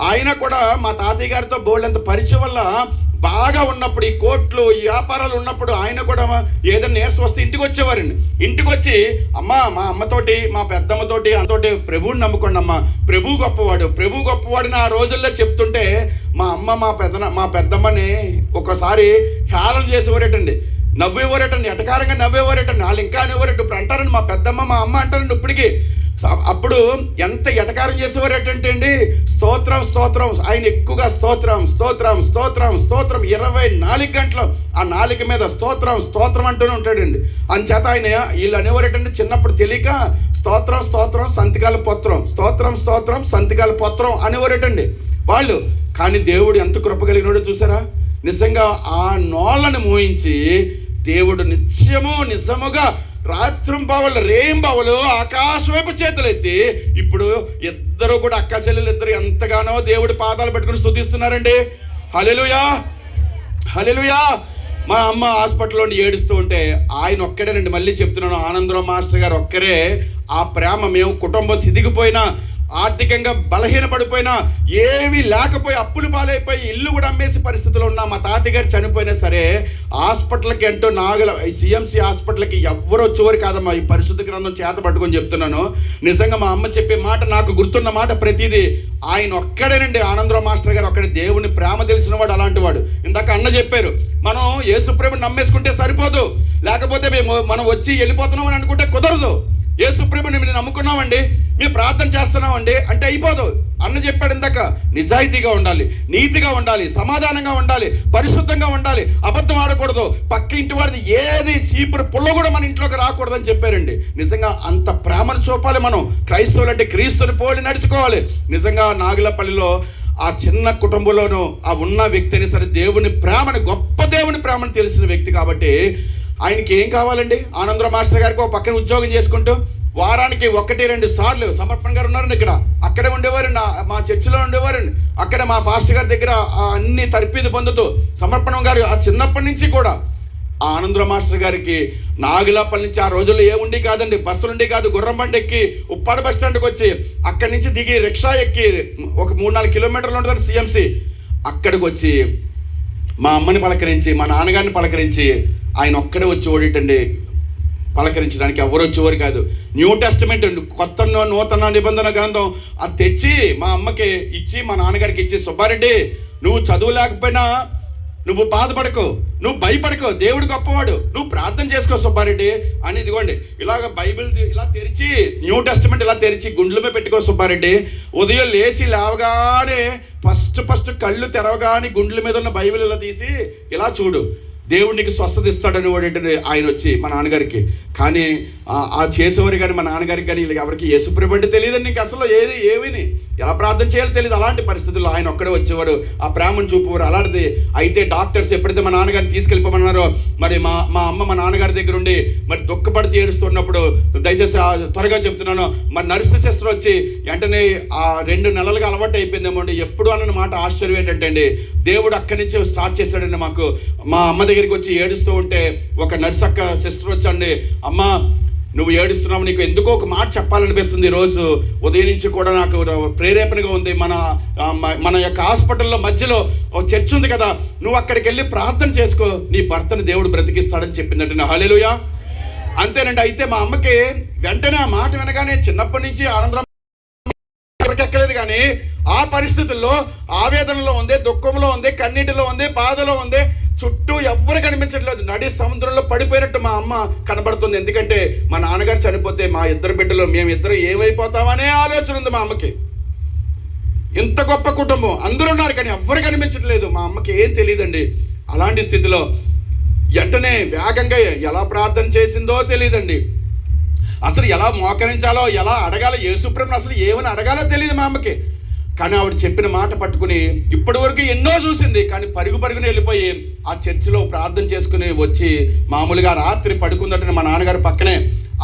ఆయన కూడా మా తాతయ్య గారితో బోల్డంత పరిచయం వల్ల బాగా ఉన్నప్పుడు, ఈ కోట్లు ఈ వ్యాపారాలు ఉన్నప్పుడు ఆయన కూడా ఏదైనా నీరసం వస్తే ఇంటికి వచ్చేవారండి. ఇంటికి వచ్చి అమ్మ మా అమ్మతోటి మా పెద్దమ్మతోటి అంతోటి ప్రభువుని నమ్ముకోండి అమ్మ, ప్రభు గొప్పవాడు, ప్రభు గొప్పవాడిని ఆ రోజుల్లో చెప్తుంటే మా అమ్మ మా పెద్దమ్మని ఒకసారి హేళన చేసేవారేటండి, నవ్వేవారేటండి, ఎటకారంగా నవ్వేవారేటండి. వాళ్ళు ఇంకా అనేవారేట. ఇప్పుడు అంటారండి మా పెద్దమ్మ మా అమ్మ అంటారండి ఇప్పటికీ. అప్పుడు ఎంత ఎటకారం చేసేవారు ఏంటంటే అండి, స్తోత్రం స్తోత్రం, ఆయన ఎక్కువగా స్తోత్రం స్తోత్రం స్తోత్రం స్తోత్రం 24 గంటలు ఆ నాలుక మీద స్తోత్రం స్తోత్రం అంటూనే ఉంటాడండి. అందుచేత ఆయన వీళ్ళు అనేవారు ఏంటంటే చిన్నప్పుడు తెలియక స్తోత్రం స్తోత్రం సంతకాల పత్రం, స్తోత్రం స్తోత్రం సంతకాల పత్రం అనేవారేటండి వాళ్ళు. కానీ దేవుడు ఎంత కృప కలిగినాడో చూసారా. నిజంగా ఆ నోళ్ళను మోయించి దేవుడు నిజముగా రాత్రింబావులు రేయింబావులు ఆకాశం వైపు చేతులెత్తి ఇప్పుడు ఇద్దరు కూడా అక్క చెల్లెలు ఇద్దరు ఎంతగానో దేవుడి పాదాలు పెట్టుకుని స్తుతిస్తున్నారండి. హల్లెలూయా హల్లెలూయా. మా అమ్మ హాస్పిటల్లో ఏడుస్తూ ఉంటే ఆయన ఒక్కడేనండి, మళ్ళీ చెప్తున్నాను, ఆనందరావు మాస్టర్ గారు ఒక్కరే ఆ ప్రేమ. మేము కుటుంబం సిదిగిపోయినా, ఆర్థికంగా బలహీనపడిపోయినా, ఏమీ లేకపోయి అప్పులు పాలైపోయి ఇల్లు కూడా అమ్మేసి పరిస్థితుల్లో ఉన్న మా తాతయ్య గారు చనిపోయినా సరే హాస్పిటల్కి అంటూ సిఎంసి హాస్పిటల్కి ఎవ్వరు వచ్చేవారు కాదమ్మా. ఈ పరిశుద్ధ గ్రంథం చేత పట్టుకొని చెప్తున్నాను. నిజంగా మా అమ్మ చెప్పే మాట నాకు గుర్తున్న మాట ప్రతిదీ. ఆయన ఒక్కడేనండి, ఆనందరావు మాస్టర్ గారు ఒక్కడే దేవుని ప్రేమ తెలిసిన వాడు, అలాంటి వాడు. ఇందాక అన్న చెప్పారు, మనం యేసుప్రేమను నమ్మేసుకుంటే సరిపోదు, లేకపోతే మనం వచ్చి వెళ్ళిపోతున్నామని అనుకుంటే కుదరదు. యేసుప్రేమని మీరు నమ్ముకున్నామండి, మీరు ప్రార్థన చేస్తున్నామండి అంటే అయిపోదు. అన్న చెప్పాడు ఇందాక, నిజాయితీగా ఉండాలి, నీతిగా ఉండాలి, సమాధానంగా ఉండాలి, పరిశుద్ధంగా ఉండాలి, అబద్ధం ఆడకూడదు, పక్క ఇంటి వారిది ఏది చీపురు పుల్ల కూడా మన ఇంట్లోకి రాకూడదని చెప్పారండి. నిజంగా అంత ప్రేమను చూపాలి మనం. క్రైస్తవులు అంటే క్రీస్తుని పోలి నడుచుకోవాలి. నిజంగా నాగులపల్లిలో ఆ చిన్న కుటుంబంలోనూ ఆ ఉన్న వ్యక్తి అయినా సరే దేవుని ప్రేమని, గొప్ప దేవుని ప్రేమను తెలిసిన వ్యక్తి కాబట్టి ఆయనకి ఏం కావాలండి. ఆనందరావు మాస్టర్ గారికి ఒక పక్కన ఉద్యోగం చేసుకుంటూ వారానికి 1-2 సార్లు సమర్పణ గారు ఉన్నారండి ఇక్కడ, అక్కడే ఉండేవారండి, మా చర్చిలో ఉండేవారండి. అక్కడ మా పాస్టర్ గారి దగ్గర అన్ని తర్పీదు పొందుతూ సమర్పణ గారు ఆ చిన్నప్పటి నుంచి కూడా ఆ ఆనందరావు మాస్టర్ గారికి నాగులాపల్లి నుంచి, ఆ రోజుల్లో ఏముండి కాదండి, బస్సులుండి కాదు, గుర్రం బండి ఎక్కి ఉప్పాడ బస్ స్టాండ్కి వచ్చి అక్కడి నుంచి దిగి రిక్షా ఎక్కి ఒక 3-4 కిలోమీటర్లు ఉంటుంది సిఎంసి, అక్కడికి వచ్చి మా అమ్మని పలకరించి మా నాన్నగారిని పలకరించి ఆయన ఒక్కడే వచ్చి ఓడేటండి. పలకరించడానికి ఎవరు వచ్చేవారు కాదు. న్యూ టెస్టమెంట్ కొత్త నూతన నిబంధన గ్రంథం అది తెచ్చి మా అమ్మకి ఇచ్చి మా నాన్నగారికి ఇచ్చి, సుబ్బారెడ్డి నువ్వు చదువు లేకపోయినా నువ్వు బాధపడకు, నువ్వు భయపడకు, దేవుడు గొప్పవాడు, నువ్వు ప్రార్థన చేసుకో సుబ్బారెడ్డి అని, ఇదిగోండి ఇలాగ బైబిల్ ఇలా తెరిచి న్యూ టెస్టమెంట్ ఇలా తెరిచి గుండెల మీద పెట్టుకో సుబ్బారెడ్డి, ఉదయం లేచి లేవగానే ఫస్ట్ కళ్ళు తెరవగానే గుండెల మీద ఉన్న బైబిల్ ఇలా తీసి ఇలా చూడు, దేవుడికి స్వస్థత ఇస్తాడని వాడేటండి ఆయన వచ్చి మా నాన్నగారికి. కానీ ఆ చేసేవారు కానీ మా నాన్నగారికి కానీ వీళ్ళకి ఎవరికి యేసుప్రభు అంటే తెలియదండి, ఇంక అసలు ఏమని ఎలా ప్రార్థన చేయాలో తెలియదు. అలాంటి పరిస్థితుల్లో ఆయన ఒక్కడే వచ్చేవాడు, ఆ ప్రేమను చూపేవారు. అలాంటిది అయితే డాక్టర్స్ ఎప్పుడైతే మా నాన్నగారిని తీసుకెళ్ళిపోమన్నారో, మరి మా అమ్మ మా నాన్నగారి దగ్గర ఉండి మరి దుఃఖపడితే ఏడుస్తున్నప్పుడు, దయచేసి త్వరగా చెప్తున్నాను, మరి నర్సు సిస్టర్ వచ్చి వెంటనే ఆ 2 నెలలుగా అలవాటు అయిపోయిందేమో అండి. ఎప్పుడు అన్న మాట ఆశ్చర్యం ఏంటంటే అండి, దేవుడు అక్కడి నుంచి స్టార్ట్ చేశాడండి మాకు. మా అమ్మ దగ్గరికి వచ్చి ఏడుస్తూ ఉంటే ఒక నర్సు అక్క సిస్టర్ వచ్చండి, అమ్మ నువ్వు ఏడుస్తున్నావు, నీకు ఎందుకో ఒక మాట చెప్పాలనిపిస్తుంది, ఈరోజు ఉదయం నుంచి కూడా నాకు ప్రేరేపణగా ఉంది, మన యొక్క హాస్పిటల్లో మధ్యలో ఒక చర్చ్ ఉంది కదా, నువ్వు అక్కడికి వెళ్ళి ప్రార్థన చేసుకో, నీ భర్తను దేవుడు బ్రతికిస్తాడని చెప్పిందంటే హల్లెలూయా. అంతేనండి. అయితే మా అమ్మకి వెంటనే ఆ మాట వినగానే చిన్నప్పటి నుంచి ఆనందం ఎక్కలేదు, కానీ ఆ పరిస్థితుల్లో ఆవేదనలో ఉంది, దుఃఖంలో ఉంది, కన్నీటిలో ఉంది, బాధలో ఉంది, చుట్టూ ఎవ్వరు కనిపించట్లేదు, నడి సముద్రంలో పడిపోయినట్టు మా అమ్మ కనబడుతుంది. ఎందుకంటే మా నాన్నగారు చనిపోతే మా 2 బిడ్డలు మేమిద్దరు ఏమైపోతామనే ఆలోచన ఉంది మా అమ్మకి. ఇంత గొప్ప కుటుంబం అందరూ ఉన్నారు కానీ ఎవ్వరు కనిపించట్లేదు, మా అమ్మకి ఏం తెలియదండి. అలాంటి స్థితిలో వెంటనే వేగంగా ఎలా ప్రార్థన చేసిందో తెలియదండి, అసలు ఎలా మోకరించాలో ఎలా అడగాలో, యేసుప్రభుని అసలు ఏమని అడగాలో తెలియదు మా అమ్మకి. కానీ ఆవిడ చెప్పిన మాట పట్టుకుని ఇప్పటి వరకు ఎన్నో చూసింది, కానీ పరుగున వెళ్ళిపోయి ఆ చర్చిలో ప్రార్థన చేసుకుని వచ్చి మామూలుగా రాత్రి పడుకుందంటే మా నాన్నగారు పక్కనే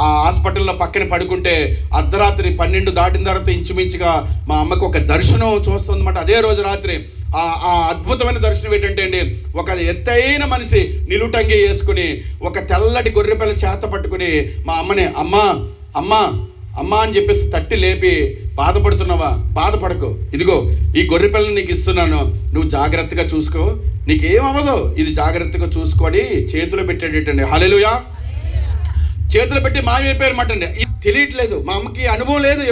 ఆ హాస్పిటల్లో పక్కన పడుకుంటే అర్ధరాత్రి 12 దాటిన తర్వాత ఇంచుమించుగా మా అమ్మకి ఒక దర్శనం చూస్తుందన్నమాట. అదే రోజు రాత్రి ఆ అద్భుతమైన దర్శనం ఏంటంటే అండి, ఒక ఎత్తైన మనిషి నిలుటంగి వేసుకుని ఒక తెల్లటి గొర్రెపిల్ల చేత పట్టుకుని మా అమ్మని అమ్మా అని చెప్పేసి తట్టి లేపి, బాధపడుతున్నావా, బాధపడకు, ఇదిగో ఈ గొర్రెపిల్లని నీకు ఇస్తున్నాను, నువ్వు జాగ్రత్తగా చూసుకో, నీకేమవ్వదు, ఇది జాగ్రత్తగా చూసుకొని చేతిలో పెట్టేటండి. హల్లెలూయా. చేతులు పెట్టి మాయమైపోయారు మాట అండి. ఇది తెలియట్లేదు మా అమ్మకి, అనుభవం లేదు,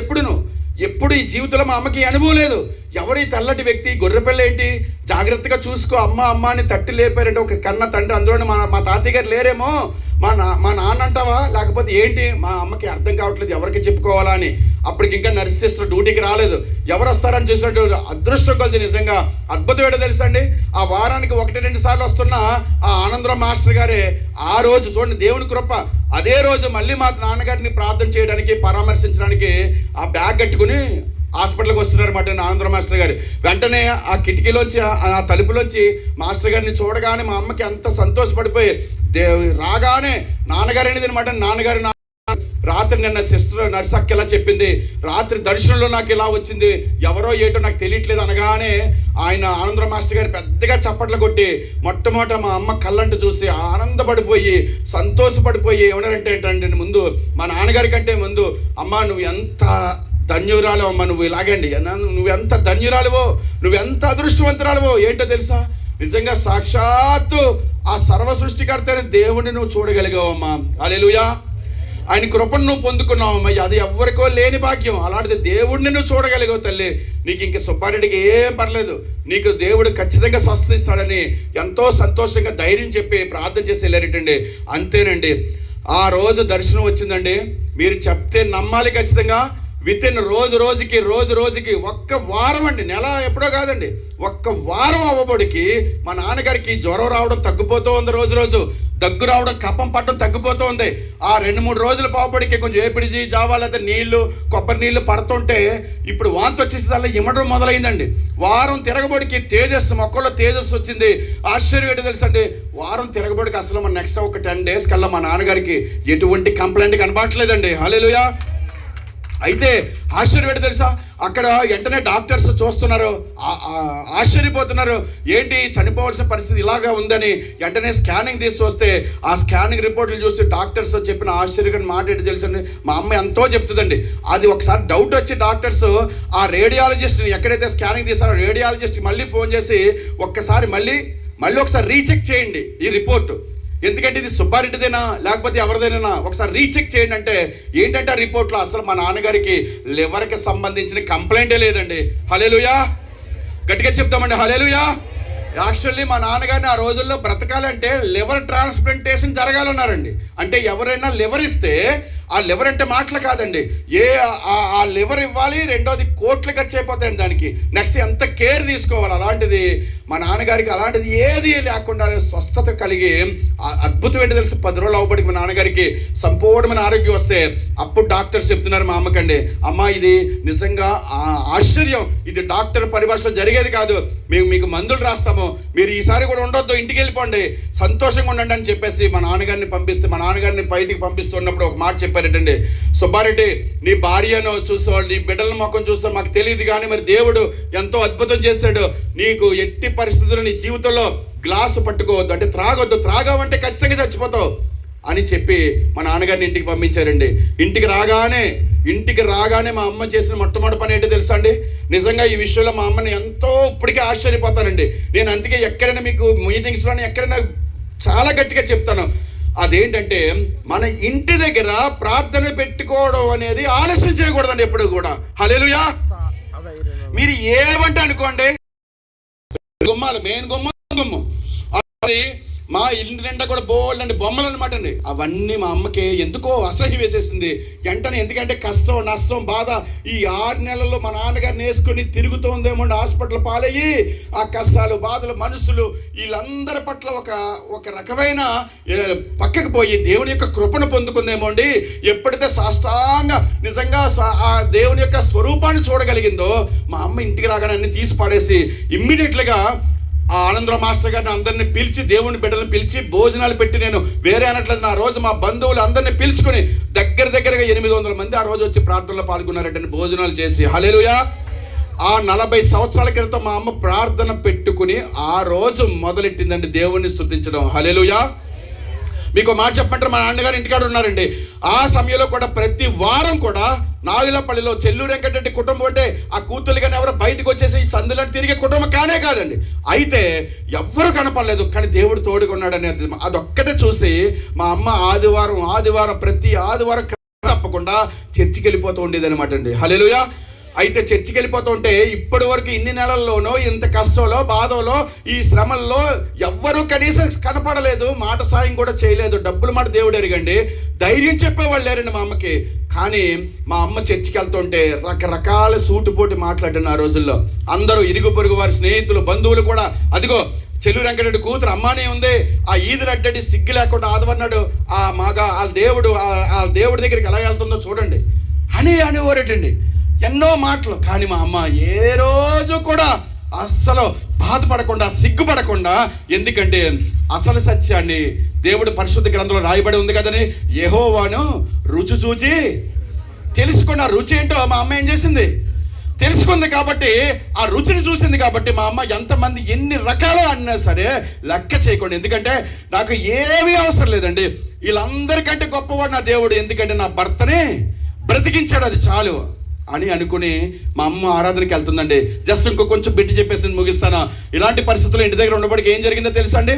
ఎప్పుడు ఈ జీవితంలో మా అమ్మకి అనుభవం లేదు. ఎవరు ఈ తెల్లటి వ్యక్తి, గొర్రెపిల్ల ఏంటి, జాగ్రత్తగా చూసుకో అమ్మ అని తట్టి లేపారంటే ఒక కన్న తండ్రి, అందులోనే మా తాతయ్య గారు లేరేమో, మా నాన్న అంటావా లేకపోతే ఏంటి, మా అమ్మకి అర్థం కావట్లేదు ఎవరికి చెప్పుకోవాలా అని. అప్పటికి ఇంకా నర్స్ సిస్టర్ డ్యూటీకి రాలేదు, ఎవరు వస్తారని చూసినట్టు అదృష్టం కొద్ది నిజంగా అద్భుతం ఏంటో తెలుసండి, ఆ వారానికి 1-2 సార్లు వస్తున్న ఆ ఆనందరావు మాస్టర్ గారే ఆ రోజు చూడండి దేవుని కృప, అదే రోజు మళ్ళీ మా నాన్నగారిని ప్రార్థన చేయడానికి పరామర్శించడానికి ఆ బ్యాగ్ కట్టుకుని హాస్పిటల్కి వస్తున్నారు మాట ఆనందరావు మాస్టర్ గారు. వెంటనే ఆ కిటికీలోంచి ఆ తలుపులోంచి మాస్టర్ గారిని చూడగానే మా అమ్మకి అంత సంతోషపడిపోయి రాగానే నాన్నగారు అనేది అనమాట. నాన్నగారు రాత్రి నిన్న సిస్టర్ నర్సక్క ఇలా చెప్పింది, రాత్రి దర్శనంలో నాకు ఇలా వచ్చింది, ఎవరో ఏటో నాకు తెలియట్లేదు అనగానే ఆయన ఆనందరావు మాస్టర్ గారు పెద్దగా చప్పట్లు కొట్టి మొట్టమొదట మా అమ్మ కళ్ళంటూ చూసి ఆనందపడిపోయి సంతోషపడిపోయి ఏమన్నారంటే ఏంటంటే, ముందు మా నాన్నగారి కంటే ముందు, అమ్మ నువ్వు ఎంత ధన్యురాలు అమ్మ, నువ్వు ఇలాగండి, నువ్వెంత ధన్యురాలువో, నువ్వెంత అదృష్టవంతురాలువో ఏంటో తెలుసా, నిజంగా సాక్షాత్తు ఆ సర్వ సృష్టికర్త దేవుడిని నువ్వు చూడగలిగావమ్మా. హల్లెలూయా. ఆయన కృపను నువ్వు పొందుకున్నావమ్మా, అది ఎవరికో లేని భాగ్యం. అలాంటిది దేవుడిని నువ్వు చూడగలిగావు తల్లి, నీకు ఇంక సుబ్బారెడ్డికి ఏం పర్లేదు, నీకు దేవుడు ఖచ్చితంగా స్వస్థత ఇస్తాడని ఎంతో సంతోషంగా ధైర్యం చెప్పి ప్రార్థన చేసి వెళ్ళారటండి. అంతేనండి, ఆ రోజు దర్శనం వచ్చిందండి. మీరు చెప్తే నమ్మాలి ఖచ్చితంగా. వితిన్ రోజు రోజుకి 1 వారం అండి, నెల ఎప్పుడో కాదండి, 1 వారం అవ్వబడికి మా నాన్నగారికి జ్వరం రావడం తగ్గిపోతూ ఉంది రోజు. దగ్గు రావడం, కఫం పట్టడం తగ్గిపోతూ ఉంది. ఆ 2-3 రోజుల పాపడికి కొంచెం ఏపిడిజి జావా లేదా నీళ్లు, కొబ్బరి నీళ్లు పడుతుంటే ఇప్పుడు వాంతి వచ్చేసేదాల్లో ఇమ్మడం మొదలైందండి. వారం తిరగబడికి తేజస్సు, మొక్కల్లో తేజస్సు వచ్చింది. ఆశ్చర్యం ఏంటో తెలుసండి, వారం తిరగబడికి అసలు మన నెక్స్ట్ ఒక 10 days కల్లా మా నాన్నగారికి ఎటువంటి కంప్లైంట్ కనబడట్లేదండి. హల్లెలూయా. అయితే ఆశ్చర్యం ఏంటో తెలుసా, అక్కడ వెంటనే డాక్టర్స్ చూస్తున్నారు, ఆశ్చర్యపోతున్నారు. ఏంటి చనిపోవాల్సిన పరిస్థితి ఇలాగా ఉందని వెంటనే స్కానింగ్ తీసి వస్తే ఆ స్కానింగ్ రిపోర్ట్లు చూసి డాక్టర్స్ చెప్పిన ఆశ్చర్యకరమైన మాట ఏంటి తెలుసండి, మా అమ్మ ఎంతో చెప్తుందండి. అది ఒకసారి డౌట్ వచ్చి డాక్టర్స్ ఆ రేడియాలజిస్ట్ని ఎక్కడైతే స్కానింగ్ తీసారో రేడియాలజిస్ట్ మళ్ళీ ఫోన్ చేసి ఒక్కసారి మళ్ళీ ఒకసారి రీచెక్ చేయండి ఈ రిపోర్టు, ఎందుకంటే ఇది సుబ్బారెడ్డిదేనా లేకపోతే ఎవరిదైనా ఒకసారి రీచెక్ చేయండి అంటే ఏంటంటే ఆ రిపోర్ట్లో అసలు మా నాన్నగారికి లివర్కి సంబంధించిన కంప్లైంటే లేదండి. హల్లెలూయా. గట్టిగా చెప్తామండి హల్లెలూయా. యాక్చువల్లీ మా నాన్నగారిని ఆ రోజుల్లో బ్రతకాలంటే లివర్ ట్రాన్స్ప్లాంటేషన్ జరగాలన్నారండి. అంటే ఎవరైనా లివర్ ఇస్తే ఆ లివర్ అంటే మాటలు కాదండి, ఆ లివర్ ఇవ్వాలి, రెండోది కోట్లు ఖర్చు అయిపోతాయండి దానికి. నెక్స్ట్ ఎంత కేర్ తీసుకోవాలి. అలాంటిది మా నాన్నగారికి అలాంటిది ఏది లేకుండా స్వస్థత కలిగి అద్భుతం ఏంటి తెలుసు, 10 రోజులు అవ్వబడికి మా నాన్నగారికి సంపూర్ణమైన ఆరోగ్యం వస్తే అప్పుడు డాక్టర్స్ చెప్తున్నారు మా అమ్మకండి, అమ్మ ఇది నిజంగా ఆశ్చర్యం, ఇది డాక్టర్ పరిభాషలో జరిగేది కాదు, మేము మీకు మందులు రాస్తాము, మీరు ఈసారి కూడా ఉండొద్దు, ఇంటికి వెళ్ళిపోండి, సంతోషంగా ఉండండి అని చెప్పేసి మా నాన్నగారిని పంపిస్తే, మా నాన్నగారిని బయటికి పంపిస్తున్నప్పుడు ఒక మాట చెప్పారటండి, సుబ్బారెడ్డి నీ భార్యను చూసేవాళ్ళు, నీ బిడ్డల ముఖం చూస్తే మాకు తెలియదు కానీ మరి దేవుడు ఎంతో అద్భుతం చేశాడు, నీకు ఎట్టి పరిస్థితుల్లో నీ జీవితంలో గ్లాసు పట్టుకోవద్దు, అంటే త్రాగొద్దు, త్రాగావంటే ఖచ్చితంగా చచ్చిపోతావు అని చెప్పి మా నాన్నగారిని ఇంటికి పంపించారండి. ఇంటికి రాగానే మా అమ్మ చేసిన మొట్టమొదటి పని ఏంటో తెలుసా అండి, నిజంగా ఈ విషయంలో మా అమ్మని ఎంతో ఇప్పటికే ఆశ్చర్యపోతానండి నేను. అందుకే ఎక్కడైనా మీకు మీటింగ్స్లోనే ఎక్కడైనా చాలా గట్టిగా చెప్తాను, అదేంటంటే మన ఇంటి దగ్గర ప్రార్థన పెట్టుకోవడం అనేది ఆలస్యం చేయకూడదండి ఎప్పుడు కూడా. హల్లెలూయా. మీరు ఏమంటే అనుకోండి, గుమ్మాలు మెయిన్ గుమ్మం అది మా ఇంటి నిండా కూడా బోల్డ్ అండి బొమ్మలు అనమాట అండి. అవన్నీ మా అమ్మకి ఎందుకో అసహ్యం వేసేసింది వెంటనే. ఎందుకంటే కష్టం, నష్టం, బాధ ఈ 6 నెలల్లో మా నాన్నగారిని వేసుకొని తిరుగుతోందేమో హాస్పిటల్ పాలయ్యి ఆ కష్టాలు, బాధలు, మనుషులు వీళ్ళందరి పట్ల ఒక రకమైన పక్కకు పోయి దేవుని యొక్క కృపను పొందుకుందేమో అండి. ఎప్పుడైతే సాష్టాంగా నిజంగా ఆ దేవుని యొక్క స్వరూపాన్ని చూడగలిగిందో మా అమ్మ ఇంటికి రాగానే అన్ని తీసి పడేసి ఇమ్మీడియట్లుగా ఆ ఆనందరావు మాస్టర్ గారిని అందరినీ పిలిచి, దేవుని బిడ్డలను పిలిచి భోజనాలు పెట్టి, నేను వేరే అనట్లేదు, నా రోజు మా బంధువులు అందరినీ పిలుచుకొని దగ్గరగా 800 మంది ఆ రోజు వచ్చి ప్రార్థనలో పాల్గొన్నారంటే భోజనాలు చేసి. హల్లెలూయా. ఆ 40 సంవత్సరాల క్రితం మా అమ్మ ప్రార్థన పెట్టుకుని ఆ రోజు మొదలెట్టిందండి దేవుణ్ణి స్తుతించడం. హల్లెలూయా. మీకు మాట చెప్పమంటారు, మా నాన్నగారు ఇంటికాడ ఉన్నారండి. ఆ సమయంలో కూడా ప్రతి వారం కూడా నాగులపల్లిలో చెల్లూరు వెంకటరెడ్డి కుటుంబం అంటే ఆ కూతురు కానీ ఎవరో బయటకు వచ్చేసి ఈ సందులను తిరిగే కుటుంబం కాదండి. అయితే ఎవ్వరు కనపడలేదు, కానీ దేవుడు తోడుకున్నాడు అనేది అదొక్కటే చూసి మా అమ్మ ఆదివారం ప్రతి ఆదివారం తప్పకుండా చర్చికి వెళ్ళిపోతూ ఉండేది అనమాట అండి. హల్లెలూయా. అయితే చర్చికి వెళ్ళిపోతుంటే ఇప్పటి వరకు ఇన్ని నెలల్లోనో ఇంత కష్టంలో, బాధలో, ఈ శ్రమల్లో ఎవ్వరూ కనీసం కనపడలేదు, మాట సాయం కూడా చేయలేదు. డబ్బుల మాట దేవుడు ఎరగండి, ధైర్యం చెప్పేవాళ్ళు లేరండి మా అమ్మకి. కానీ మా అమ్మ చర్చికి వెళ్తుంటే రకరకాల సూటుపోటు మాట్లాడిన ఆ రోజుల్లో అందరూ ఇరుగు పొరుగు వారి స్నేహితులు, బంధువులు కూడా, అదిగో చెల్లూరు వెంకటరెడ్డి కూతురు అమ్మానే ఉంది, ఆ ఈదురు అడ్డడి సిగ్గు లేకుండా ఆదవన్నాడు, ఆ దేవుడి దగ్గరికి ఎలా వెళ్తుందో చూడండి అనేవారటండి. ఎన్నో మాటలు. కానీ మా అమ్మ ఏ రోజు కూడా అస్సలు బాధపడకుండా, సిగ్గుపడకుండా, ఎందుకంటే అసలు సత్యాన్ని దేవుడు పరిశుద్ధ గ్రంథంలో రాయబడి ఉంది కదని, యెహోవాను రుచి చూచి తెలుసుకున్న రుచి ఏంటో మా అమ్మ ఏం చేసింది తెలుసుకుంది. కాబట్టి ఆ రుచిని చూసింది కాబట్టి మా అమ్మ ఎంతమంది ఎన్ని రకాలు అన్నా సరే లెక్క చేయకుండా, ఎందుకంటే నాకు ఏమీ అవసరం లేదండి, వీళ్ళందరికంటే గొప్పవాడు నా దేవుడు, ఎందుకంటే నా భర్తని బ్రతికించాడు, అది చాలు అని అనుకుని మా అమ్మ ఆరాధనకి వెళ్తుందండి. జస్ట్ కొంచెం బిట్టి చెప్పేసి నేను ముగిస్తాను. ఇలాంటి పరిస్థితుల్లో ఇంటి దగ్గర ఉన్నప్పటికీ ఏం జరిగిందో తెలుసా అండి,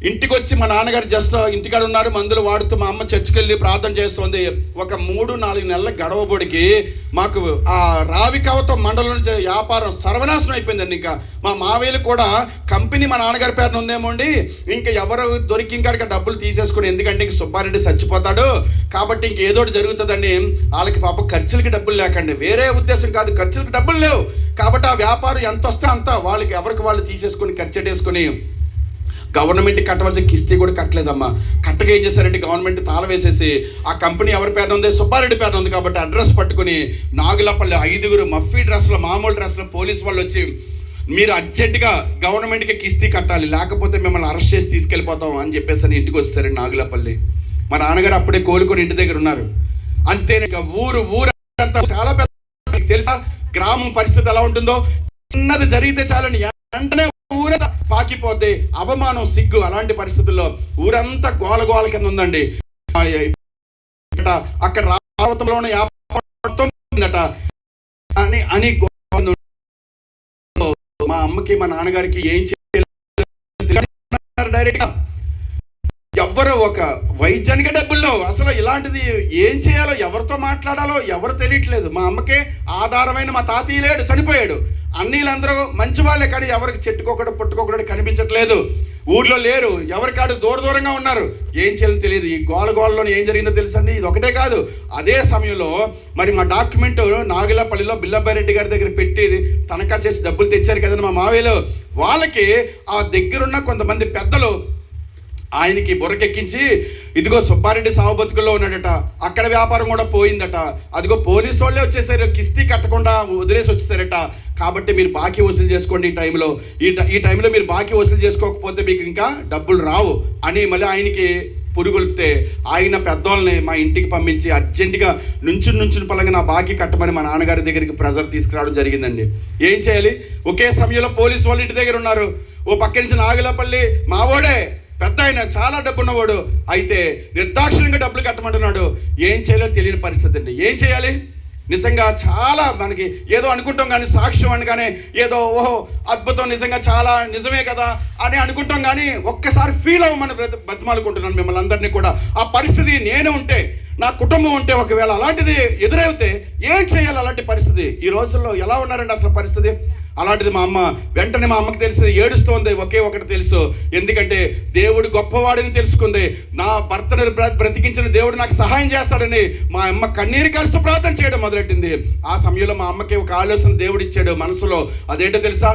ఇంటికి వచ్చి మా నాన్నగారు జస్ట్ ఇంటికాడ ఉన్నారు, మందులు వాడుతూ మా అమ్మ చర్చికి వెళ్ళి ప్రార్థన చేస్తుంది. ఒక 3-4 నెలల గడవబడికి మాకు ఆ రావికావతో మండలం నుంచి వ్యాపారం సర్వనాశనం అయిపోయిందండి. ఇంకా మా మావేలు కూడా కంపెనీ మా నాన్నగారి పేరున ఉందేమో అండి, ఇంకా ఎవరు దొరికి ఇంకా డబ్బులు తీసేసుకుని, ఎందుకంటే ఇంక సుబ్బారెడ్డి చచ్చిపోతాడు కాబట్టి ఇంక ఏదోటి జరుగుతుందండి. వాళ్ళకి పాప ఖర్చులకి డబ్బులు లేకండి, వేరే ఉద్దేశం కాదు, ఖర్చులకి డబ్బులు లేవు కాబట్టి ఆ వ్యాపారం ఎంత వస్తే అంత వాళ్ళకి ఎవరికి వాళ్ళు తీసేసుకొని ఖర్చు పెట్టేసుకొని గవర్నమెంట్ కట్టవలసిన కిస్తీ కూడా కట్టలేదమ్మా. కట్టగా ఏం చేశారంటే గవర్నమెంట్ తాళం వేసేసి ఆ కంపెనీ ఎవరి పేరున ఉంది, సుబ్బారెడ్డి పేరున ఉంది కాబట్టి అడ్రస్ పట్టుకుని నాగులపల్లి 5 మఫీ డ్రెస్లో, మామూలు డ్రెస్లో పోలీసు వాళ్ళు వచ్చి మీరు అర్జెంటుగా గవర్నమెంట్కి కిస్తీ కట్టాలి, లేకపోతే మిమ్మల్ని అరెస్ట్ చేసి తీసుకెళ్ళిపోతాం అని చెప్పేసి అని ఇంటికి వచ్చేసారండి నాగులపల్లి. మా నాన్నగారు అప్పుడే కోలుకొని ఇంటి దగ్గర ఉన్నారు. అంతే, ఊరు అంతా చాలా పెద్ద, తెలుసా గ్రామం పరిస్థితి ఎలా ఉంటుందో. చిన్నది జరిగితే చాలని వెంటనే ఊరంతా పాకిపోతే అవమానం, సిగ్గు. అలాంటి పరిస్థితుల్లో ఊరంతా గోల కింద ఉందండి. అక్కడ రావతంలో అని మా అమ్మకి మా నాన్నగారికి ఏం చేయాలి డైరెక్ట్గా. ఎవరు ఒక వైద్యానికి డబ్బుల్లో అసలు ఇలాంటిది ఏం చేయాలో, ఎవరితో మాట్లాడాలో ఎవరు తెలియట్లేదు. మా అమ్మకే ఆధారమైన మా తాతయ్య లేడు, చనిపోయాడు. అన్నీళ్ళందరూ మంచి వాళ్ళే, కానీ ఎవరికి చెట్టుకోకడం పుట్టుకోకడం కనిపించట్లేదు. ఊర్లో లేరు, ఎవరికాడు దూరంగా ఉన్నారు. ఏం చేయాలని తెలియదు. ఈ గోలలో ఏం జరిగిందో తెలుసండి. ఇది ఒకటే కాదు, అదే సమయంలో మరి మా డాక్యుమెంట్ నాగులపల్లిలో బిల్లబ్బారెడ్డి గారి దగ్గర పెట్టి తనఖా చేసి డబ్బులు తెచ్చారు కదండి మా మావేలు. వాళ్ళకి ఆ దగ్గరున్న కొంతమంది పెద్దలు ఆయనకి బుర్రకెక్కించి, ఇదిగో సుబ్బారెడ్డి సాగు బతుకుల్లో ఉన్నాడట, అక్కడ వ్యాపారం కూడా పోయిందట, అదిగో పోలీసు వాళ్ళే వచ్చేసారు, కిస్తీ కట్టకుండా వదిలేసి వచ్చేసారట, కాబట్టి మీరు బాకీ వసూలు చేసుకోండి ఈ టైంలో, ఈ టైంలో మీరు బాకీ వసూలు చేసుకోకపోతే మీకు ఇంకా డబ్బులు రావు అని మళ్ళీ ఆయనకి పురుగులిపితే ఆయన పెద్దోళ్ళని మా ఇంటికి పంపించి అర్జెంటుగా నుంచుని పలంగా నా బాకీ కట్టమని మా నాన్నగారి దగ్గరికి ప్రెజర్ తీసుకురావడం జరిగిందండి. ఏం చేయాలి? ఒకే సమయంలో పోలీసు వాళ్ళ ఇంటి దగ్గర ఉన్నారు. ఓ పక్క నుంచి నాగులపల్లి మావోడే పెద్ద ఆయన, చాలా డబ్బు ఉన్నవాడు, అయితే నిర్దాక్షిణ్యంగా డబ్బులు కట్టమంటున్నాడు. ఏం చేయాలో తెలియని పరిస్థితి అండి. ఏం చేయాలి? నిజంగా చాలా మనకి ఏదో అనుకుంటాం, కానీ సాక్ష్యం అనగానే ఏదో ఓహో అద్భుతం, నిజంగా చాలా నిజమే కదా అని అనుకుంటాం, కానీ ఒక్కసారి ఫీల్ అవ్వమని బతిమాలుకుంటున్నాను మిమ్మల్ని అందరినీ కూడా. ఆ పరిస్థితి నేను ఉంటే, నా కుటుంబం ఉంటే, ఒకవేళ అలాంటిది ఎదురైతే ఏం చేయాలి? అలాంటి పరిస్థితి ఈ రోజుల్లో ఎలా ఉన్నారండి అసలు పరిస్థితి? అలాంటిది మా అమ్మ వెంటనే, మా అమ్మకి తెలిసి ఏడుస్తోంది. ఒకే ఒకటి తెలుసు, ఎందుకంటే దేవుడు గొప్పవాడిని తెలుసుకుంది. నా భర్తను బ్రతికించిన దేవుడు నాకు సహాయం చేస్తాడని మా అమ్మ కన్నీరు కారుస్తూ ప్రార్థన చేయడం మొదలెట్టింది. ఆ సమయంలో మా అమ్మకి ఒక ఆలోచన దేవుడు ఇచ్చాడు మనసులో. అదేంటో తెలుసా?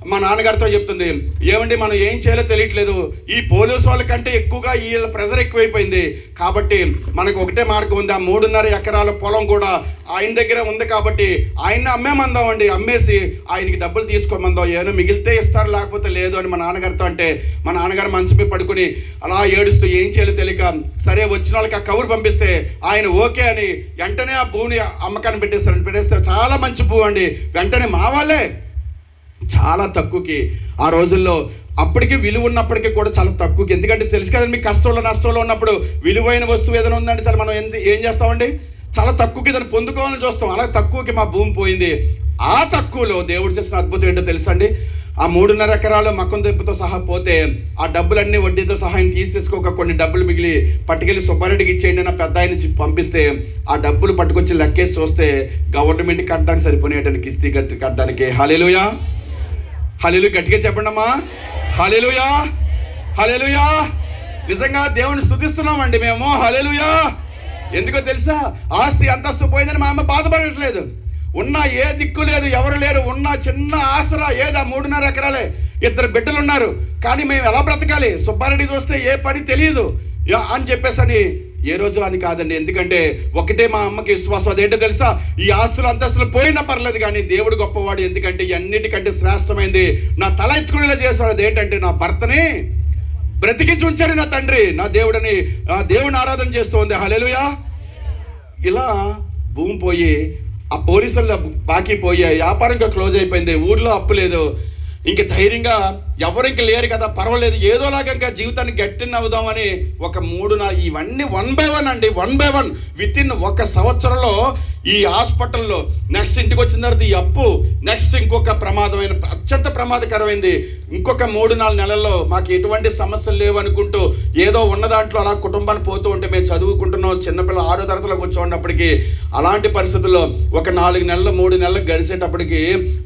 మా నాన్నగారితో చెప్తుంది, ఏమండి మనం ఏం చేయాలో తెలియట్లేదు, ఈ పోలీసు వాళ్ళకంటే ఎక్కువగా వీళ్ళ ప్రెజర్ ఎక్కువైపోయింది, కాబట్టి మనకు ఒకటే మార్గం ఉంది, ఆ 3.5 ఎకరాల పొలం కూడా ఆయన దగ్గర ఉంది, కాబట్టి ఆయన్ని అమ్మేమందాం అండి, అమ్మేసి ఆయనకి డబ్బులు తీసుకోమందాం, ఏమైనా మిగిలితే ఇస్తారు లేకపోతే లేదు అని మా నాన్నగారితో అంటే, మా నాన్నగారు మంచంపై పడుకుని అలా ఏడుస్తూ ఏం చేయాలో తెలియక, సరే వచ్చిన వాళ్ళకి ఆ కబురు పంపిస్తే ఆయన ఓకే అని వెంటనే ఆ భూమిని అమ్మకాన్ని పెట్టేస్తే చాలా మంచి భూ అండి. వెంటనే మా వాళ్ళే చాలా తక్కువకి, ఆ రోజుల్లో అప్పటికి విలువ ఉన్నప్పటికీ కూడా చాలా తక్కువకి, ఎందుకంటే తెలుసు కదండి మీకు, కష్టంలో నష్టంలో ఉన్నప్పుడు విలువైన వస్తువు ఏదైనా ఉందంటే చాలా మనం ఏం చేస్తామండి, చాలా తక్కువకి దాన్ని పొందుకోవాలని చూస్తాం. అలా తక్కువకి మా భూమి పోయింది. ఆ తక్కువలో దేవుడు చేసిన అద్భుతం ఏంటో తెలుసా అండి? ఆ 3.5 ఎకరాలు మక్కం దెబ్బతో సహా పోతే ఆ డబ్బులన్నీ వడ్డీతో సహా ఆయన తీసేసుకోక కొన్ని డబ్బులు మిగిలి పట్టుకెళ్ళి సుబ్బారెడ్డికి ఇచ్చేయండి నా పెద్ద ఆయన పంపిస్తే, ఆ డబ్బులు పట్టుకొచ్చి లెక్కేసి చూస్తే గవర్నమెంట్ కట్టడానికి సరిపోయేటానికి, కిస్తీ కట్టడానికి. హల్లెలూయా, హల్లెలూయా, గట్టిగా చెప్పండి అమ్మా, హల్లెలూయా, హల్లెలూయా. నిజంగా దేవుని స్తుతిస్తున్నామండి మేము, హల్లెలూయా. ఎందుకో తెలుసా? ఆస్తి అంతస్తు పోయిందని మా అమ్మ బాధపడట్లేదు. ఉన్న ఏ దిక్కు లేదు, ఎవరు లేరు, ఉన్న చిన్న ఆసరా ఏదా 3.5 ఎకరాలే, 2 బిడ్డలు ఉన్నారు, కానీ మేము ఎలా బ్రతకాలి? సుబ్బారెడ్డి చూస్తే ఏ పని తెలియదు అని చెప్పేసి అని ఏ రోజు అని కాదండి. ఎందుకంటే ఒకటే మా అమ్మకి విశ్వాసం, అదేంటో తెలుసా? ఈ ఆస్తులు అంతస్తులు పోయినా పర్లేదు కానీ దేవుడు గొప్పవాడు, ఎందుకంటే అన్నిటికంటే శ్రేష్టమైంది నా తల ఎత్తుకునేలా చేశాడు. అదేంటంటే నా భర్తని బ్రతికించి ఉంచాడు నా తండ్రి, నా దేవుడిని, నా దేవుని ఆరాధన చేస్తుంది. హల్లెలూయా. ఇలా భూమి పోయి, ఆ పోలీసుల బాకీ పోయి, వ్యాపారంగా క్లోజ్ అయిపోయింది, ఊర్లో అప్పు లేదు, ఇంక ధైర్యంగా ఎవరు ఇంక లేరు కదా, పర్వాలేదు ఏదోలాగా ఇంకా జీవితాన్ని గట్టిన అవుదామని ఒక 3-4 ఇవన్నీ 1 by 1 అండి, 1 by 1 వితిన్ 1 సంవత్సరంలో ఈ హాస్పిటల్లో, నెక్స్ట్ ఇంటికి వచ్చిన తర్వాత ఈ అప్పు, నెక్స్ట్ ఇంకొక ప్రమాదమైన, అత్యంత ప్రమాదకరమైంది ఇంకొక 3-4 నెలల్లో మాకు ఎటువంటి సమస్యలు లేవు అనుకుంటూ ఏదో ఉన్న దాంట్లో అలా కుటుంబాన్ని పోతూ ఉంటే, మేము చదువుకుంటున్నాం, చిన్నపిల్ల 6వ తరగతిలో కూర్చోన్నప్పటికీ అలాంటి పరిస్థితుల్లో ఒక 4 నెలలు 3 నెలలు గడిచేటప్పటికి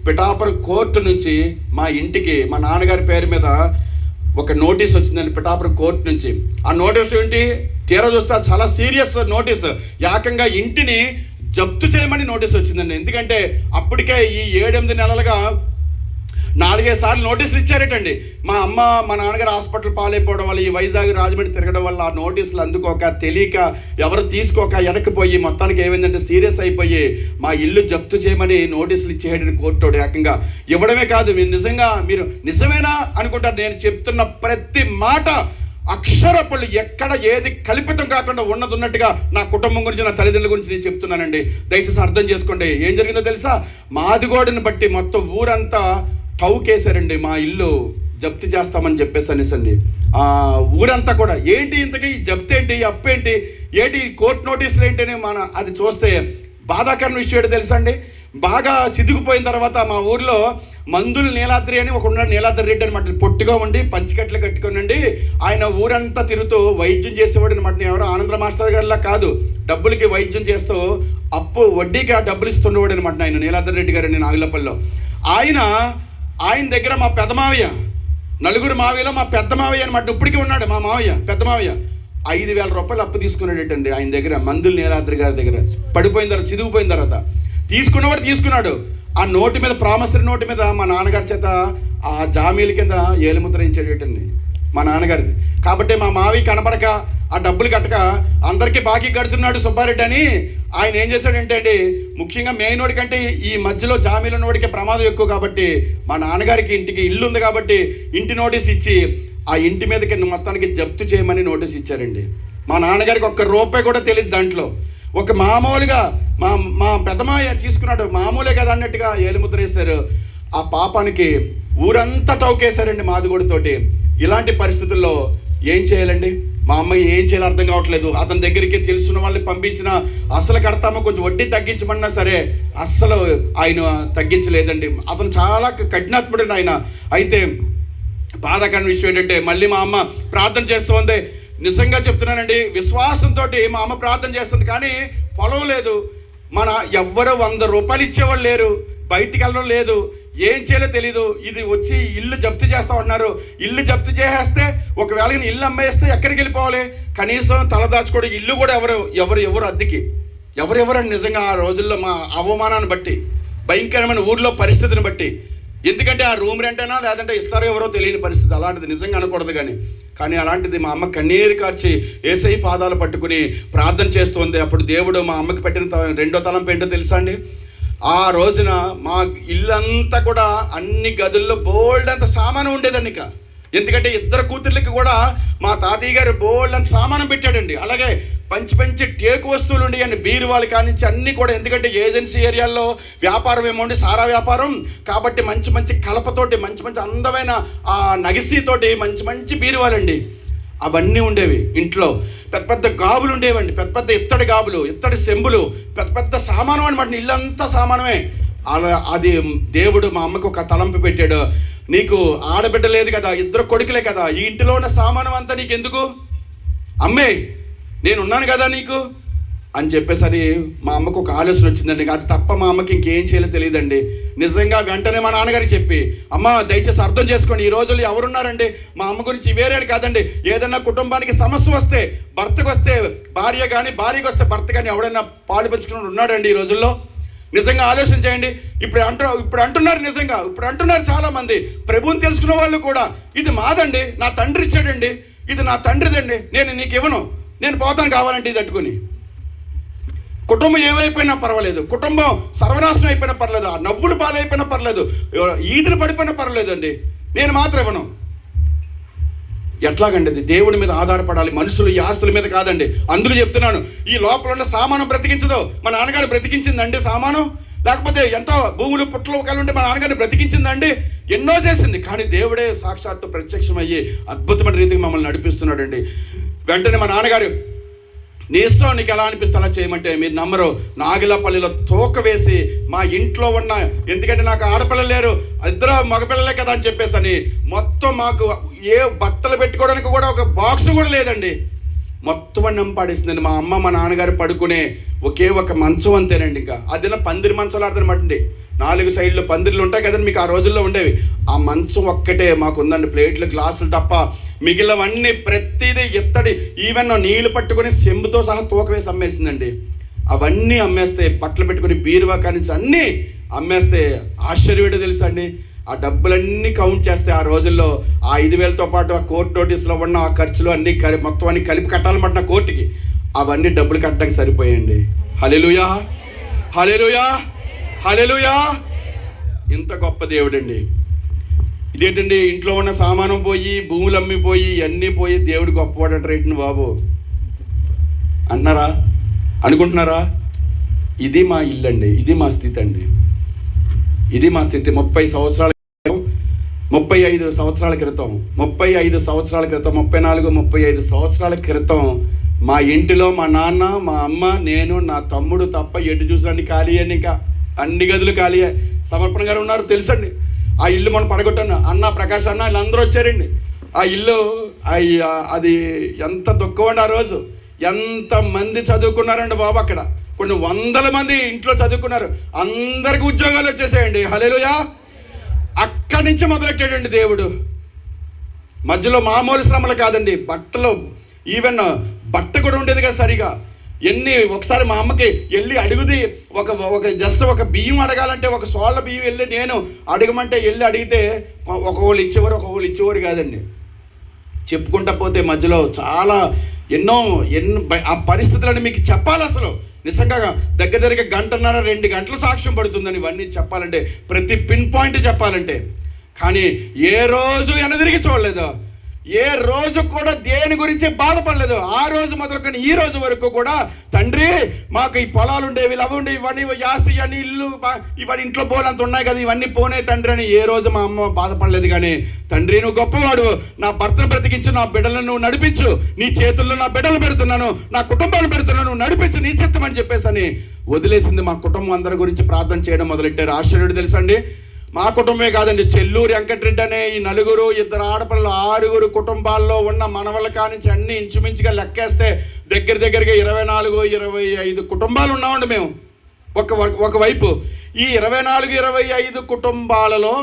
పిఠాపురం కోర్టు నుంచి మా ఇంటికి మా నాన్నగారి పేరు మీద ఒక నోటీస్ వచ్చిందండి పిఠాపురం కోర్టు నుంచి. ఆ నోటీస్ ఏంటి? తీరా చూస్తే చాలా సీరియస్ నోటీస్, ఏకంగా ఇంటిని జప్తు చేయమని నోటీస్ వచ్చిందండి. ఎందుకంటే అప్పటికే ఈ 7-8 నెలలుగా 4-5 సార్లు నోటీసులు ఇచ్చారటండి. మా అమ్మ మా నాన్నగారు హాస్పిటల్ పాలైపోవడం వల్ల, ఈ వైజాగ్ రాజమండ్రి తిరగడం వల్ల ఆ నోటీసులు అందుకోక, తెలియక, ఎవరు తీసుకోక వెనక్కిపోయి మొత్తానికి ఏమైందంటే సీరియస్ అయిపోయి మా ఇల్లు జప్తు చేయమని నోటీసులు ఇచ్చేయడానికి కోర్టుడు ఏకంగా ఇవ్వడమే కాదు, మీరు నిజమేనా అనుకుంటారు. నేను చెప్తున్న ప్రతి మాట అక్షరపళ్ళు, ఎక్కడ ఏది కల్పితం కాకుండా ఉన్నట్టుగా నా కుటుంబం గురించి, నా తల్లిదండ్రుల గురించి నేను చెప్తున్నానండి. దయచేసి అర్థం చేసుకోండి. ఏం జరిగిందో తెలుసా? మాదిగోడని బట్టి మొత్తం ఊరంతా టౌకేశారండి. మా ఇల్లు జప్తు చేస్తామని చెప్పేసి అనేసండి. ఊరంతా కూడా ఏంటి ఇంతకీ జప్తు ఏంటి, అప్పు ఏంటి, కోర్టు నోటీసులు ఏంటి అని అది చూస్తే బాధాకరణ విషయం ఏంటో తెలుసా అండి? బాగా సిద్దుకుపోయిన తర్వాత మా ఊర్లో మందుల నీలాద్రి అని ఒక ఉన్నాడు, నీలాద్రి రెడ్డి అనమాట. పొట్టుగా ఉండి పంచికట్లు కట్టుకోనండి, ఆయన ఊరంతా తిరుగుతూ వైద్యం చేసేవాడు అనమాట. ఎవరో ఆనంద మాస్టర్ గారిలా కాదు, డబ్బులకి వైద్యం చేస్తూ అప్పు వడ్డీకి ఆ డబ్బులు ఇస్తుండేవాడు అనమాట. ఆయన నీలాద్రి రెడ్డి గారు నాగులపల్లిలో. ఆయన దగ్గర మా పెద్ద మావయ్య, నలుగురు మావయ్యలో మా పెద్ద మావయ్య అనమాట, ఇప్పటికీ ఉన్నాడు మా మావయ్య, పెద్ద మావయ్య. 5,000 రూపాయలు అప్పు తీసుకున్నాడటండి ఆయన దగ్గర, మందుల నీలాద్రి గారి దగ్గర. పడిపోయిన తర్వాత, చిదిగిపోయిన తర్వాత తీసుకున్నాడు. ఆ నోటు మీద, ప్రామిసరీ నోటు మీద మా నాన్నగారి చేత ఆ జామీల కింద ఏలుముద్ర ఇచ్చాడటండి మా నాన్నగారిది. కాబట్టి మా మావి కనపడక, ఆ డబ్బులు కట్టక అందరికీ బాకీ కడుతున్నాడు సుబ్బారెడ్డి అని ఆయన ఏం చేశాడంటే అండి, ముఖ్యంగా మెయిన్ కంటే ఈ మధ్యలో జామీలు ఉన్నవాడికి ప్రమాదం ఎక్కువ కాబట్టి మా నాన్నగారికి ఇంటికి ఇల్లు ఉంది కాబట్టి ఇంటి నోటీస్ ఇచ్చి ఆ ఇంటి మీదకి మొత్తానికి జప్తు చేయమని నోటీస్ ఇచ్చారండి. మా నాన్నగారికి ₹1 కూడా తెలియదు దాంట్లో. ఒక మామూలుగా మా పెద్దమాయ తీసుకున్నాడు, మామూలే కదా అన్నట్టుగా ఏలుముద్ర వేశారు. ఆ పాపానికి ఊరంతా టౌకేశారండి మాదిగోడితోటి. ఇలాంటి పరిస్థితుల్లో ఏం చేయాలండి? మా అమ్మాయి ఏం చేయాలో అర్థం కావట్లేదు. అతని దగ్గరికి తెలుసున్న వాళ్ళని పంపించిన, అసలు కడతామో కొంచెం వడ్డీ తగ్గించమన్నా సరే అస్సలు ఆయన తగ్గించలేదండి. అతను చాలా కఠినాత్ముడు ఆయన. అయితే బాధాకరమైన విషయం ఏంటంటే, మళ్ళీ మా అమ్మ ప్రార్థన చేస్తూ ఉంది. నిజంగా చెప్తున్నానండి, విశ్వాసంతో మా అమ్మ ప్రార్థన చేస్తుంది, కానీ పొలం లేదు, ఎవ్వరు ₹100 ఇచ్చేవాళ్ళు లేరు, బయటికి వెళ్ళడం లేదు, ఏం చేయాలో తెలీదు. ఇది వచ్చి ఇల్లు జప్తు చేస్తామన్నారు. ఇల్లు జప్తు చేసేస్తే ఒకవేళ ఇల్లు అమ్మేస్తే ఎక్కడికి వెళ్ళిపోవాలి? కనీసం తలదాచుకోవడం ఇల్లు కూడా ఎవరు అద్దెకి ఎవరెవరండి. నిజంగా ఆ రోజుల్లో మా అవమానాన్ని బట్టి, భయంకరమైన ఊర్లో పరిస్థితిని బట్టి, ఎందుకంటే ఆ రూమ్ రెంట్ అయినా లేదంటే ఇస్తారో ఎవరో తెలియని పరిస్థితి. అలాంటిది నిజంగా అనకూడదు కానీ అలాంటిది మా అమ్మ కన్నీరు కార్చి యేసయ్య పాదాలు పట్టుకుని ప్రార్థన చేస్తుంది. అప్పుడు దేవుడు మా అమ్మకి పెట్టిన రెండో తలంపు ఏంటో తెలుసా అండి? ఆ రోజున మా ఇల్లంతా కూడా అన్ని గదుల్లో బోల్డ్ అంత సామాను ఉండేదండి. ఎందుకంటే 2 కూతుర్లకి కూడా మా తాతయ్య గారు బోల్డ్ అంత సామానం పెట్టాడండి. అలాగే మంచి టేకు వస్తువులు ఉండేయండి, బీరువాలు కానించి అన్నీ కూడా. ఎందుకంటే ఏజెన్సీ ఏరియాల్లో వ్యాపారం ఏమోండి, సారా వ్యాపారం కాబట్టి మంచి కలపతోటి, మంచి అందమైన ఆ నగిసితోటి మంచి బీరువాలండి అవన్నీ ఉండేవి. ఇంట్లో పెద్ద గాబులు ఉండేవండి, పెద్ద ఇత్తడి గాబులు, ఇత్తడి చెంబులు, పెద్ద సామానం అనమాట. ఇల్లంతా సామానమే. అలా అది దేవుడు మా అమ్మకు ఒక తలంపు పెట్టాడు. నీకు ఆడబిడ్డ లేదు కదా, 2 కొడుకులే కదా, ఈ ఇంటిలో ఉన్న సామానం అంతా నీకెందుకు, అమ్మే నేనున్నాను కదా నీకు అని చెప్పేసరి మా అమ్మకు ఒక ఆలోచన వచ్చిందండి. అది తప్ప మా అమ్మకి ఇంకేం చేయాలో తెలియదండి. నిజంగా వెంటనే మా నాన్నగారికి చెప్పి, అమ్మ దయచేసి అర్థం చేసుకోండి, ఈ రోజుల్లో ఎవరున్నారండి, మా అమ్మ గురించి వేరే కాదండి, ఏదైనా కుటుంబానికి సమస్య వస్తే, భర్తకు వస్తే భార్య కానీ, భార్యకు వస్తే భర్త కానీ, ఎవడైనా పాలు పంచుకుని ఉన్నాడండి ఈ రోజుల్లో? నిజంగా ఆలోచన చేయండి. ఇప్పుడు అంటున్నారు చాలామంది, ప్రభువుని తెలుసుకున్న వాళ్ళు కూడా, ఇది మాదండి, నా తండ్రి ఇచ్చాడండి, ఇది నా తండ్రిదండి, నేను నీకు ఇవ్వను, నేను పోతాను కావాలంటే ఇది అట్టుకుని. కుటుంబం ఏమైపోయినా పర్వాలేదు, కుటుంబం సర్వనాశనం అయిపోయినా పర్లేదు, ఆ నవ్వులు పాలైపోయినా పర్లేదు, ఈదులు పడిపోయినా పర్లేదు అండి, నేను మాత్రం ఇవ్వను. ఎట్లాగండి? అది దేవుడి మీద ఆధారపడాలి, మనుషులు ఈ ఆస్తుల మీద కాదండి. అందుకు చెప్తున్నాను, ఈ లోపల ఉన్న సామానం బ్రతికించదు. మా నాన్నగారు బ్రతికించిందండి సామాను, లేకపోతే ఎంతో భూములు పుట్టలు ఉంటే మా నాన్నగారిని బ్రతికించిందండి, ఎన్నో చేసింది. కానీ దేవుడే సాక్షాత్తు ప్రత్యక్షమయ్యి అద్భుతమైన రీతికి మమ్మల్ని నడిపిస్తున్నాడండి. వెంటనే మా నాన్నగారు, నీ ఇష్టం, నీకు ఎలా అనిపిస్తే అలా చేయమంటే, మీరు నమ్మరు, నాగిలపల్లిలో తోక వేసి మా ఇంట్లో ఉన్న, ఎందుకంటే నాకు ఆడపిల్లలు లేరు, 2 మగపిల్లలే కదా అని చెప్పేసి మొత్తం మాకు ఏ బట్టలు పెట్టుకోవడానికి కూడా ఒక బాక్స్ కూడా లేదండి, మొత్తం నంపాడేసిందండి. మా అమ్మ మా నాన్నగారు పడుకునే ఒకే ఒక మంచం అంతేనండి. ఇంకా అదిలా పందిరి మంచాలు ఆడదనమాటండి, 4 సైడ్లు పందిర్లు ఉంటాయి కదండి, మీకు ఆ రోజుల్లో ఉండేవి. ఆ మంచం ఒక్కటే మాకు ఉందండి, ప్లేట్లు గ్లాసులు తప్ప మిగిలినవన్నీ ప్రతిదీ ఇత్తడి. ఈవెన్ నీళ్ళు పట్టుకుని చెంబుతో సహా తూక వేసి అమ్మేసిందండి. అవన్నీ అమ్మేస్తే, బట్టలు పెట్టుకుని బీరువా కానించి అన్నీ అమ్మేస్తే ఆశ్చర్యమేటో తెలుసా అండి, ఆ డబ్బులన్నీ కౌంట్ చేస్తే ఆ రోజుల్లో ఆ 5,000తో పాటు ఆ కోర్టు నోటీసులో ఉన్న ఆ ఖర్చులు అన్నీ మొత్తం అన్ని కలిపి కట్టాలన్నమాట కోర్టుకి. అవన్నీ డబ్బులు కట్టడానికి సరిపోయండి. హల్లెలూయా, హల్లెలూయా, హల్లెలూయా. ఇంత గొప్ప దేవుడండి. ఇదేంటండి, ఇంట్లో ఉన్న సామానం పోయి, భూములు అమ్మిపోయి, అన్నీ పోయి దేవుడు గొప్పవాడట రేటును బాబు అన్నారా, అనుకుంటున్నారా? ఇది మా ఇల్లు అండి, ఇది మా స్థితి అండి, ఇది మా స్థితి. 35 సంవత్సరాల క్రితం, 35 సంవత్సరాల క్రితం, 35 సంవత్సరాల క్రితం, 34, 35 సంవత్సరాల క్రితం మా ఇంటిలో మా నాన్న, మా అమ్మ, నేను, నా తమ్ముడు తప్ప ఎటు చూసినన్ని ఖాళీ అండి. ఇంకా అన్ని గదులు ఖాళీ. సమర్పణ గారు ఉన్నారు తెలుసండి. ఆ ఇల్లు మనం పడగొట్టాను, అన్న ప్రకాష్ అన్న వీళ్ళందరూ వచ్చారండి. ఆ ఇల్లు అది ఎంత దుఃఖం అండి. ఆ రోజు ఎంతమంది చదువుకున్నారండి బాబు. అక్కడ కొన్ని వందల మంది ఇంట్లో చదువుకున్నారు, అందరికి ఉద్యోగాలు వచ్చేసాయండి. హల్లెలూయా. అక్కడి నుంచి మొదలెట్టాడండి దేవుడు. మధ్యలో మామూలు శ్రమలు కాదండి, బట్టలు, ఈవెన్ బట్ట కూడా ఉండేది కదా సరిగా. ఒకసారి మా అమ్మకి వెళ్ళి అడుగుది, ఒక జస్ట్ ఒక బియ్యం అడగాలంటే, ఒక సోళ్ళ బియ్యం వెళ్ళి నేను అడగమంటే వెళ్ళి అడిగితే ఒకళ్ళు ఇచ్చేవారు కాదండి. చెప్పుకుంటా పోతే మధ్యలో చాలా ఎన్నో ఆ పరిస్థితులని మీకు చెప్పాలి. అసలు నిజంగా దగ్గర 1.5-2 గంటల సాక్ష్యం పడుతుందని ఇవన్నీ చెప్పాలంటే, ప్రతి పిన్ పాయింట్ చెప్పాలంటే. కానీ ఏ రోజు వెనదిరిగి చూడలేదు, ఏ రోజు కూడా దేని గురించి బాధపడలేదు. ఆ రోజు మొదలుకొని ఈ రోజు వరకు కూడా తండ్రి మాకు ఈ పొలాలు ఉండేవి, అవి ఉండేవి, ఇవన్నీ ఆస్తి, ఇవన్నీ ఇల్లు, ఇవన్నీ ఇంట్లో పోలంత ఉన్నాయి కదా, ఇవన్నీ పోనే తండ్రి అని ఏ రోజు మా అమ్మ బాధపడలేదు. కానీ తండ్రి నువ్వు గొప్పవాడు, నా భర్తను బ్రతికించు, నా బిడ్డలను నువ్వు నడిపించు, నీ చేతుల్లో నా బిడ్డలు పెడుతున్నాను, నా కుటుంబాన్ని పెడుతున్నాను, నువ్వు నడిపించు, నీ చిత్తం అని చెప్పేసి అని వదిలేసింది. మా కుటుంబం అందరి గురించి ప్రార్థన చేయడం మొదలెట్టారు. ఆశ్చర్యుడు తెలుసండి, మా కుటుంబమే కాదండి, చెల్లూరు వెంకటరెడ్డి అనే ఈ 4, 2 ఆడపిల్లలు, 6 కుటుంబాల్లో ఉన్న మనవల కానించి అన్ని ఇంచుమించుగా లెక్కేస్తే దగ్గరగా 24, 25 కుటుంబాలు ఉన్నామండి మేము. ఒకవైపు ఈ 24, 25 కుటుంబాలలో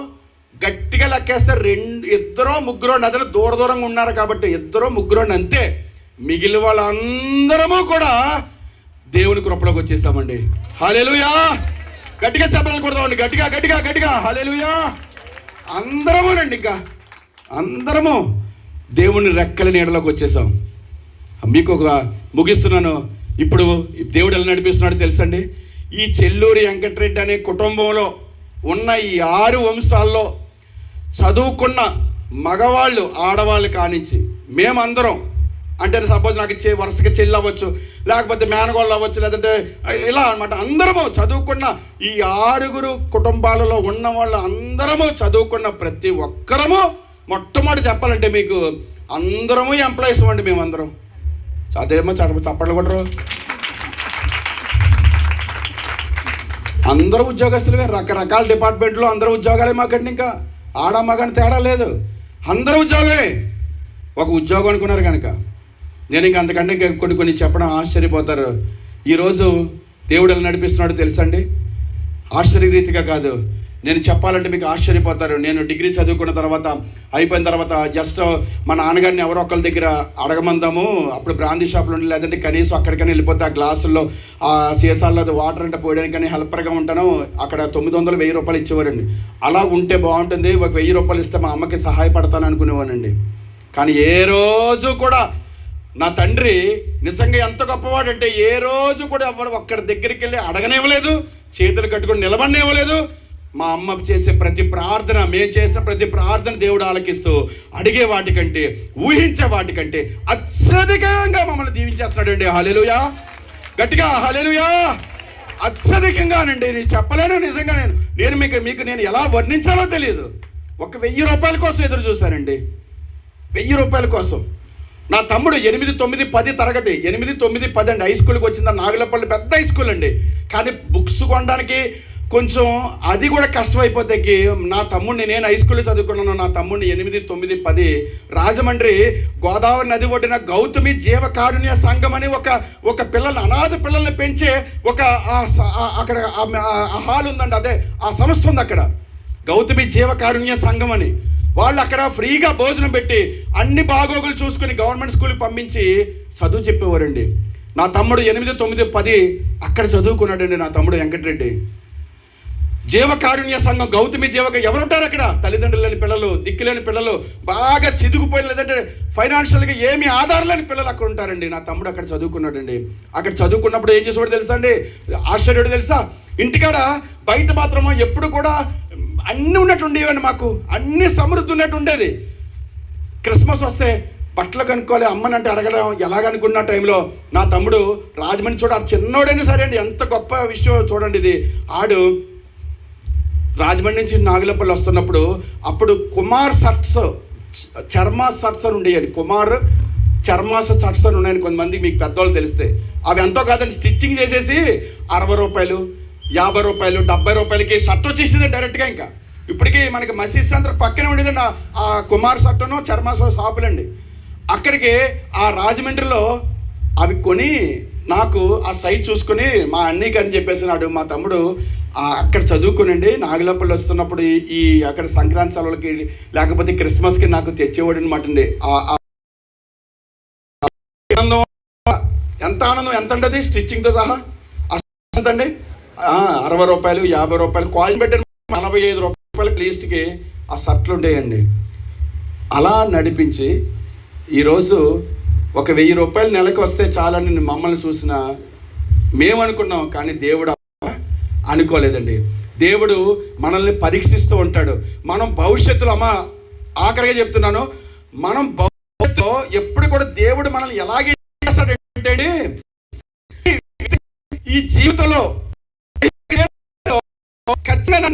గట్టిగా లెక్కేస్తే 2, 3 నదులు దూరంగా ఉన్నారు కాబట్టి 2, 3 అంతే. మిగిలిన వాళ్ళందరము కూడా దేవుని కృపలోకి వచ్చేసామండి. హల్లెలూయా. గట్టిగా చెప్పాలని కొడదామండి, గట్టిగా హల్లెలూయా. అందరమునండి, ఇంకా అందరము దేవుని రెక్కల నీడలోకి వచ్చేసాం. మీకు ముగిస్తున్నాను. ఇప్పుడు దేవుడు ఎలా నడిపిస్తున్నాడు తెలుసండి. ఈ చెల్లూరి వెంకటరెడ్డి అనే కుటుంబంలో ఉన్న ఈ 6 వంశాల్లో చదువుకున్న మగవాళ్ళు, ఆడవాళ్ళు కానించి మేమందరం, అంటే సపోజ్ నాకు వరుసగా చెల్లి అవ్వచ్చు, లేకపోతే మేనగోళ్ళు అవ్వచ్చు, లేదంటే ఇలా అనమాట, అందరము చదువుకున్న ఈ 6 కుటుంబాలలో ఉన్న వాళ్ళు అందరము చదువుకున్న ప్రతి ఒక్కరము, మొట్టమొదటి చెప్పాలంటే మీకు అందరము ఎంప్లాయీస్ అండి. మేమందరం అదేమో చప్పట్లు కొట్టరు, అందరూ ఉద్యోగస్తులుగా, రకరకాల డిపార్ట్మెంట్లో అందరూ ఉద్యోగాలే మాకండి. ఇంకా ఆడ మగని తేడా లేదు, అందరూ ఉద్యోగమే. ఒక ఉద్యోగం అనుకున్నారు కనుక నేను ఇంకా అంతకంటే కొన్ని చెప్పడం ఆశ్చర్యపోతారు. ఈరోజు దేవుడు ఎలా నడిపిస్తున్నాడు తెలుసండి. ఆశ్చర్యరీతిగా కాదు, నేను చెప్పాలంటే మీకు ఆశ్చర్యపోతారు. నేను డిగ్రీ చదువుకున్న తర్వాత అయిపోయిన తర్వాత జస్ట్ మా నాన్నగారిని ఎవరో ఒకళ్ళ దగ్గర అడగమందాము, అప్పుడు బ్రాందీ షాప్లో ఉండి, లేదంటే కనీసం అక్కడికైనా వెళ్ళిపోతే ఆ గ్లాసుల్లో ఆ సీసాల్లో అది వాటర్ అంటే పోయడానికని హెల్పర్గా ఉంటాను. అక్కడ 900, 1000 రూపాయలు ఇచ్చేవారండి. అలా ఉంటే బాగుంటుంది, ఒక 1000 రూపాయలు ఇస్తే మా అమ్మకి సహాయపడతాను అనుకునేవానండి. కానీ ఏ రోజు కూడా నా తండ్రి నిజంగా ఎంత గొప్పవాడంటే ఏ రోజు కూడా ఎవరు ఒక్కడి దగ్గరికి వెళ్ళి అడగనివ్వలేదు, చేతులు కట్టుకొని నిలబడినివ్వలేదు. మా అమ్మ చేసే ప్రతి ప్రార్థన, మేము చేసిన ప్రతి ప్రార్థన దేవుడు ఆలకిస్తూ అడిగే వాటికంటే, ఊహించే వాటికంటే అత్యధికంగా మమ్మల్ని దీవించేస్తున్నాడండి. హల్లెలూయా. గట్టిగా హల్లెలూయా. అత్యధికంగానండి, నేను చెప్పలేను. నిజంగా నేను ఎలా వర్ణించాలో తెలియదు. ఒక 1000 రూపాయల కోసం ఎదురు చూశానండి, 1000 రూపాయల కోసం. నా తమ్ముడు 8, 9, 10 తరగతి, 8, 9, 10 అండి హై స్కూల్కి వచ్చింది. నాగులపల్లి పెద్ద హై స్కూల్ అండి. కానీ బుక్స్ కొనడానికి కొంచెం అది కూడా కష్టమైపోతే నా తమ్ముడిని, నేను హై స్కూల్లో చదువుకున్నాను, నా తమ్ముడిని 8, 9, 10 రాజమండ్రి గోదావరి నది ఒడ్డిన గౌతమి జీవకారుణ్య సంఘం అని ఒక పిల్లల్ని, అనాథ పిల్లల్ని పెంచే అక్కడ హాల్ ఉందండి, అదే ఆ సంస్థ ఉంది అక్కడ, గౌతమి జీవకారుణ్య సంఘం అని. వాళ్ళు అక్కడ ఫ్రీగా భోజనం పెట్టి అన్ని బాగోగులు చూసుకుని గవర్నమెంట్ స్కూల్కి పంపించి చదువు చెప్పేవారండి. నా తమ్ముడు 8, 9, 10 అక్కడ చదువుకున్నాడండి. నా తమ్ముడు వెంకటరెడ్డి జీవకారుణ్య సంఘం, గౌతమి ఎవరు ఉంటారు అక్కడ? తల్లిదండ్రులు లేని పిల్లలు, దిక్కులేని పిల్లలు, బాగా చిదుగుపోయిన, లేదంటే ఫైనాన్షియల్గా ఏమీ ఆధారం లేని పిల్లలు అక్కడ ఉంటారండి. నా తమ్ముడు అక్కడ చదువుకున్నాడండి. అక్కడ చదువుకున్నప్పుడు ఏం చేసేవాడు తెలుసా అండి? ఆశ్చర్యుడు తెలుసా? ఇంటికాడ బయట మాత్రమో ఎప్పుడు కూడా అన్నీ ఉన్నట్టు ఉండేవండి. మాకు అన్ని సమృద్ధి ఉన్నట్టు ఉండేది. క్రిస్మస్ వస్తే బట్టలు కనుక్కోవాలి అమ్మనంటే అడగడం ఎలాగనుకున్న టైంలో నా తమ్ముడు రాజమండ్రి చూడ చిన్నోడైనా సరే అండి, ఎంత గొప్ప విషయం చూడండి ఇది. ఆడు రాజమండ్రి నుంచి నాగులపల్లి వస్తున్నప్పుడు అప్పుడు కుమార్ షర్ట్స్, చర్మా షర్ట్స్ అని ఉండేయండి. కుమార్ చర్మాస షర్ట్స్ అని ఉన్నాయని కొంతమంది మీకు పెద్దవాళ్ళు తెలిస్తే, అవి ఎంతో కాదండి, స్టిచ్చింగ్ చేసేసి 60 రూపాయలు, 50 రూపాయలు, 70 రూపాయలకి షర్ట్ వచ్చేసింది డైరెక్ట్గా. ఇంకా ఇప్పటికీ మనకి మసీద్ సెంటర్ పక్కనే ఉండేదండి ఆ కుమార్ షర్ట్ను చర్మాస షాపులండి. అక్కడికి ఆ రాజమండ్రిలో అవి కొని నాకు ఆ సైజ్ చూసుకొని మా అన్నయ్యకి అని చెప్పేసి నాడు మా తమ్ముడు అక్కడ చదువుకునండి నాగులపల్లి వస్తున్నప్పుడు ఈ అక్కడ సంక్రాంతి సెలవులకి లేకపోతే క్రిస్మస్కి నాకు తెచ్చేవాడు అనమాట అండి. ఆనందం ఎంత ఆనందం, ఎంత ఉండదు స్టిచ్చింగ్తో సహా. ఎంత అండి? 60 రూపాయలు, 50 రూపాయలు, కాయిన్ పెట్టిన 45 రూపాయలు లీస్ట్కి ఆ షర్ట్లు ఉండేయండి. అలా నడిపించి ఈరోజు ఒక 1000 రూపాయలు నెలకు వస్తే చాలని మమ్మల్ని చూసిన మేము అనుకున్నాం, కానీ దేవుడు అనుకోలేదండి. దేవుడు మనల్ని పరీక్షిస్తూ ఉంటాడు. మనం భవిష్యత్తులో, ఆఖరిగా చెప్తున్నాను, మనం భవిష్యత్తులో ఎప్పుడు కూడా దేవుడు మనల్ని ఎలాగే చేస్తాడంటే ఈ జీవితంలో ఖచ్చితంగా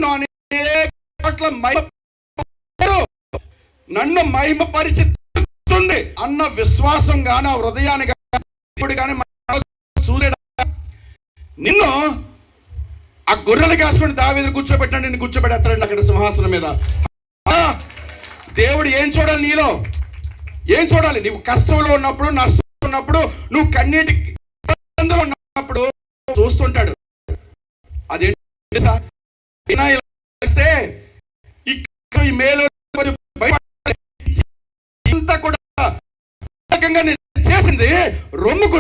నన్ను మహిమపరిచిస్తుంది అన్న విశ్వాసం గాని ఆ హృదయాన్ని కానీ చూసే నిన్ను ఆ గొర్రెలు కాసుకొని దావీదు కూర్చోబెట్టినాడు, నిన్ను కూర్చోబెడతాడండి అక్కడ సింహాసనం మీద. దేవుడు ఏం చూడాలి నీలో? ఏం చూడాలి? నువ్వు కష్టంలో ఉన్నప్పుడు, నష్టంలో ఉన్నప్పుడు, నువ్వు కన్నీటి ఉన్నప్పుడు చూస్తుంటాడు. అదేంటి ఈ మేలు ఇంత కూడా చేసింది రొమ్ముకు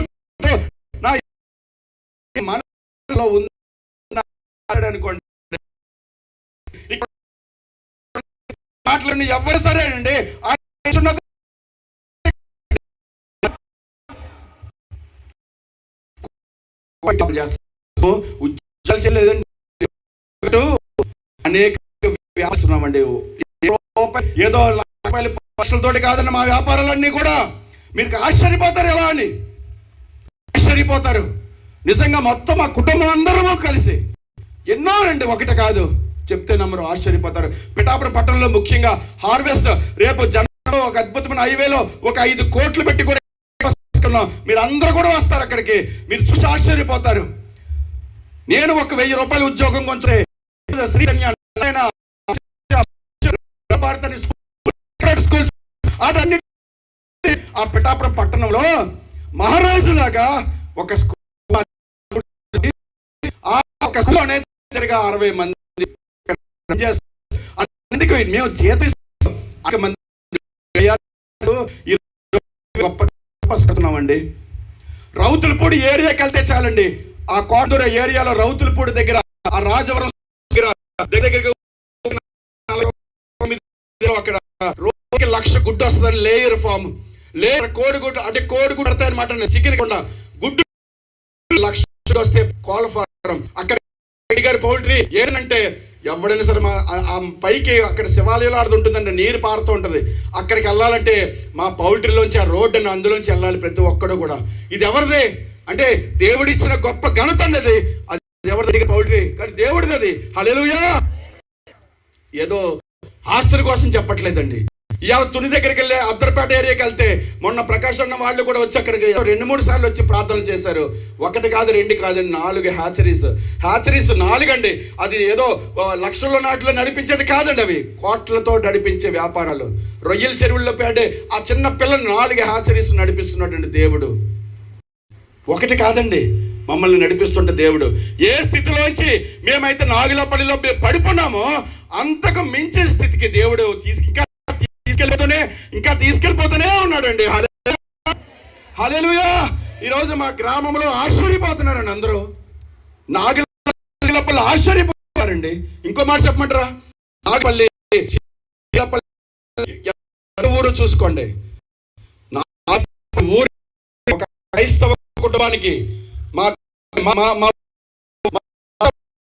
నా మనసులో ఉంది అనుకోండి. మాటలు ఎవరు సరే అండి ఉద్యోగాలు చేయలేదండి, అనేక వ్యాపారున్నామండి. ఏదో లక్షలతోటి కాదన్న మా వ్యాపారాలన్నీ కూడా మీరు ఆశ్చర్యపోతారు. ఎలా అని ఆశ్చర్యపోతారు నిజంగా. మొత్తం మా కుటుంబం అందరము కలిసి ఎన్నో రండి, ఒకటి కాదు, చెప్తే నమ్మరు, ఆశ్చర్యపోతారు. పిఠాపురం పట్టణంలో ముఖ్యంగా హార్వెస్ట్ రేపు జనంలో ఒక అద్భుతమైన హైవేలో ఒక 5 కోట్లు పెట్టి కూడా మీరు అందరూ కూడా వస్తారు అక్కడికి, మీరు చూసి ఆశ్చర్యపోతారు. నేను ఒక 1000 రూపాయల ఉద్యోగం కొంచెం స్కూల్స్ ఆ పిఠాపురం పట్టణంలో మహారాజులాగా ఒక స్కూల్, ఒక స్కూల్ అనేది 60 మంది మేము జీతం గొప్పన్నామండి. రౌతులపూడి ఏరియాకి వెళ్తే చాలండి, ఆ కోటూర ఏరియాలో రౌతులపూడి దగ్గర ఆ రాజవరం దగ్గర అక్కడ రోజుకి 1,00,000 గుడ్డు వస్తుందని లేయర్ ఫామ్, లేయర్ కోడిగుడ్డు అంటే కోడిగుడ్డు పడతాయి అనమాట. చికెన్ కొండ గుడ్డు 1,00,000 వస్తే కోళ్ళ ఫారం. అక్కడ గారి పౌల్ట్రీ ఏంటంటే ఎవడైనా సరే ఆ పైకి అక్కడ శివాలయంలో ఆడుతుంటుందండి, నీరు పారుతూ ఉంటుంది. అక్కడికి వెళ్ళాలంటే మా పౌల్ట్రీలోంచి ఆ రోడ్డుని అందులోంచి వెళ్ళాలి ప్రతి ఒక్కడు కూడా. ఇది ఎవరిది అంటే దేవుడిచ్చిన గొప్ప ఘనత అండి అది ఎవరిది పౌల్ట్రీ, కానీ దేవుడిది అది. హల్లెలూయా. ఏదో ఆస్తుల కోసం చెప్పట్లేదండి. ఇవాళ తుని దగ్గరికి వెళ్ళి అద్దర్పేట ఏరియాకి వెళ్తే మొన్న ప్రకాష్ అన్న వాళ్ళు కూడా వచ్చి అక్కడికి 2-3 సార్లు వచ్చి ప్రార్థనలు చేశారు. 1 కాదు 2 కాదండి, 4 హ్యాచరీస్ 4 అండి. అది ఏదో లక్షల నాట్లో నడిపించేది కాదండి, అవి కోట్లతో నడిపించే వ్యాపారాలు. రొయ్యల చెరువుల్లో పేడే ఆ చిన్న పిల్లలు 4 హ్యాచరీస్ నడిపిస్తున్నాడండి దేవుడు. 1 కాదండి, మమ్మల్ని నడిపిస్తుంటే దేవుడు. ఏ స్థితిలోంచి మేమైతే నాగులపల్లిలో పడిపోన్నామో అంతకు మించిన స్థితికి దేవుడు ఇంకా తీసుకెళ్ళిపోతూనే ఉన్నాడండి. హల్లెలూయా. ఈరోజు మా గ్రామంలో ఆశ్చర్యపోతున్నారండి అందరూ, నాగులపల్లి ఆశ్చర్యపోతారండి. అండి. ఇంకో మాట చెప్పమంటారా? నాగపల్లి ఊరు చూసుకోండి. ఊరు ఒక క్రైస్తవ కుటుంబానికి మా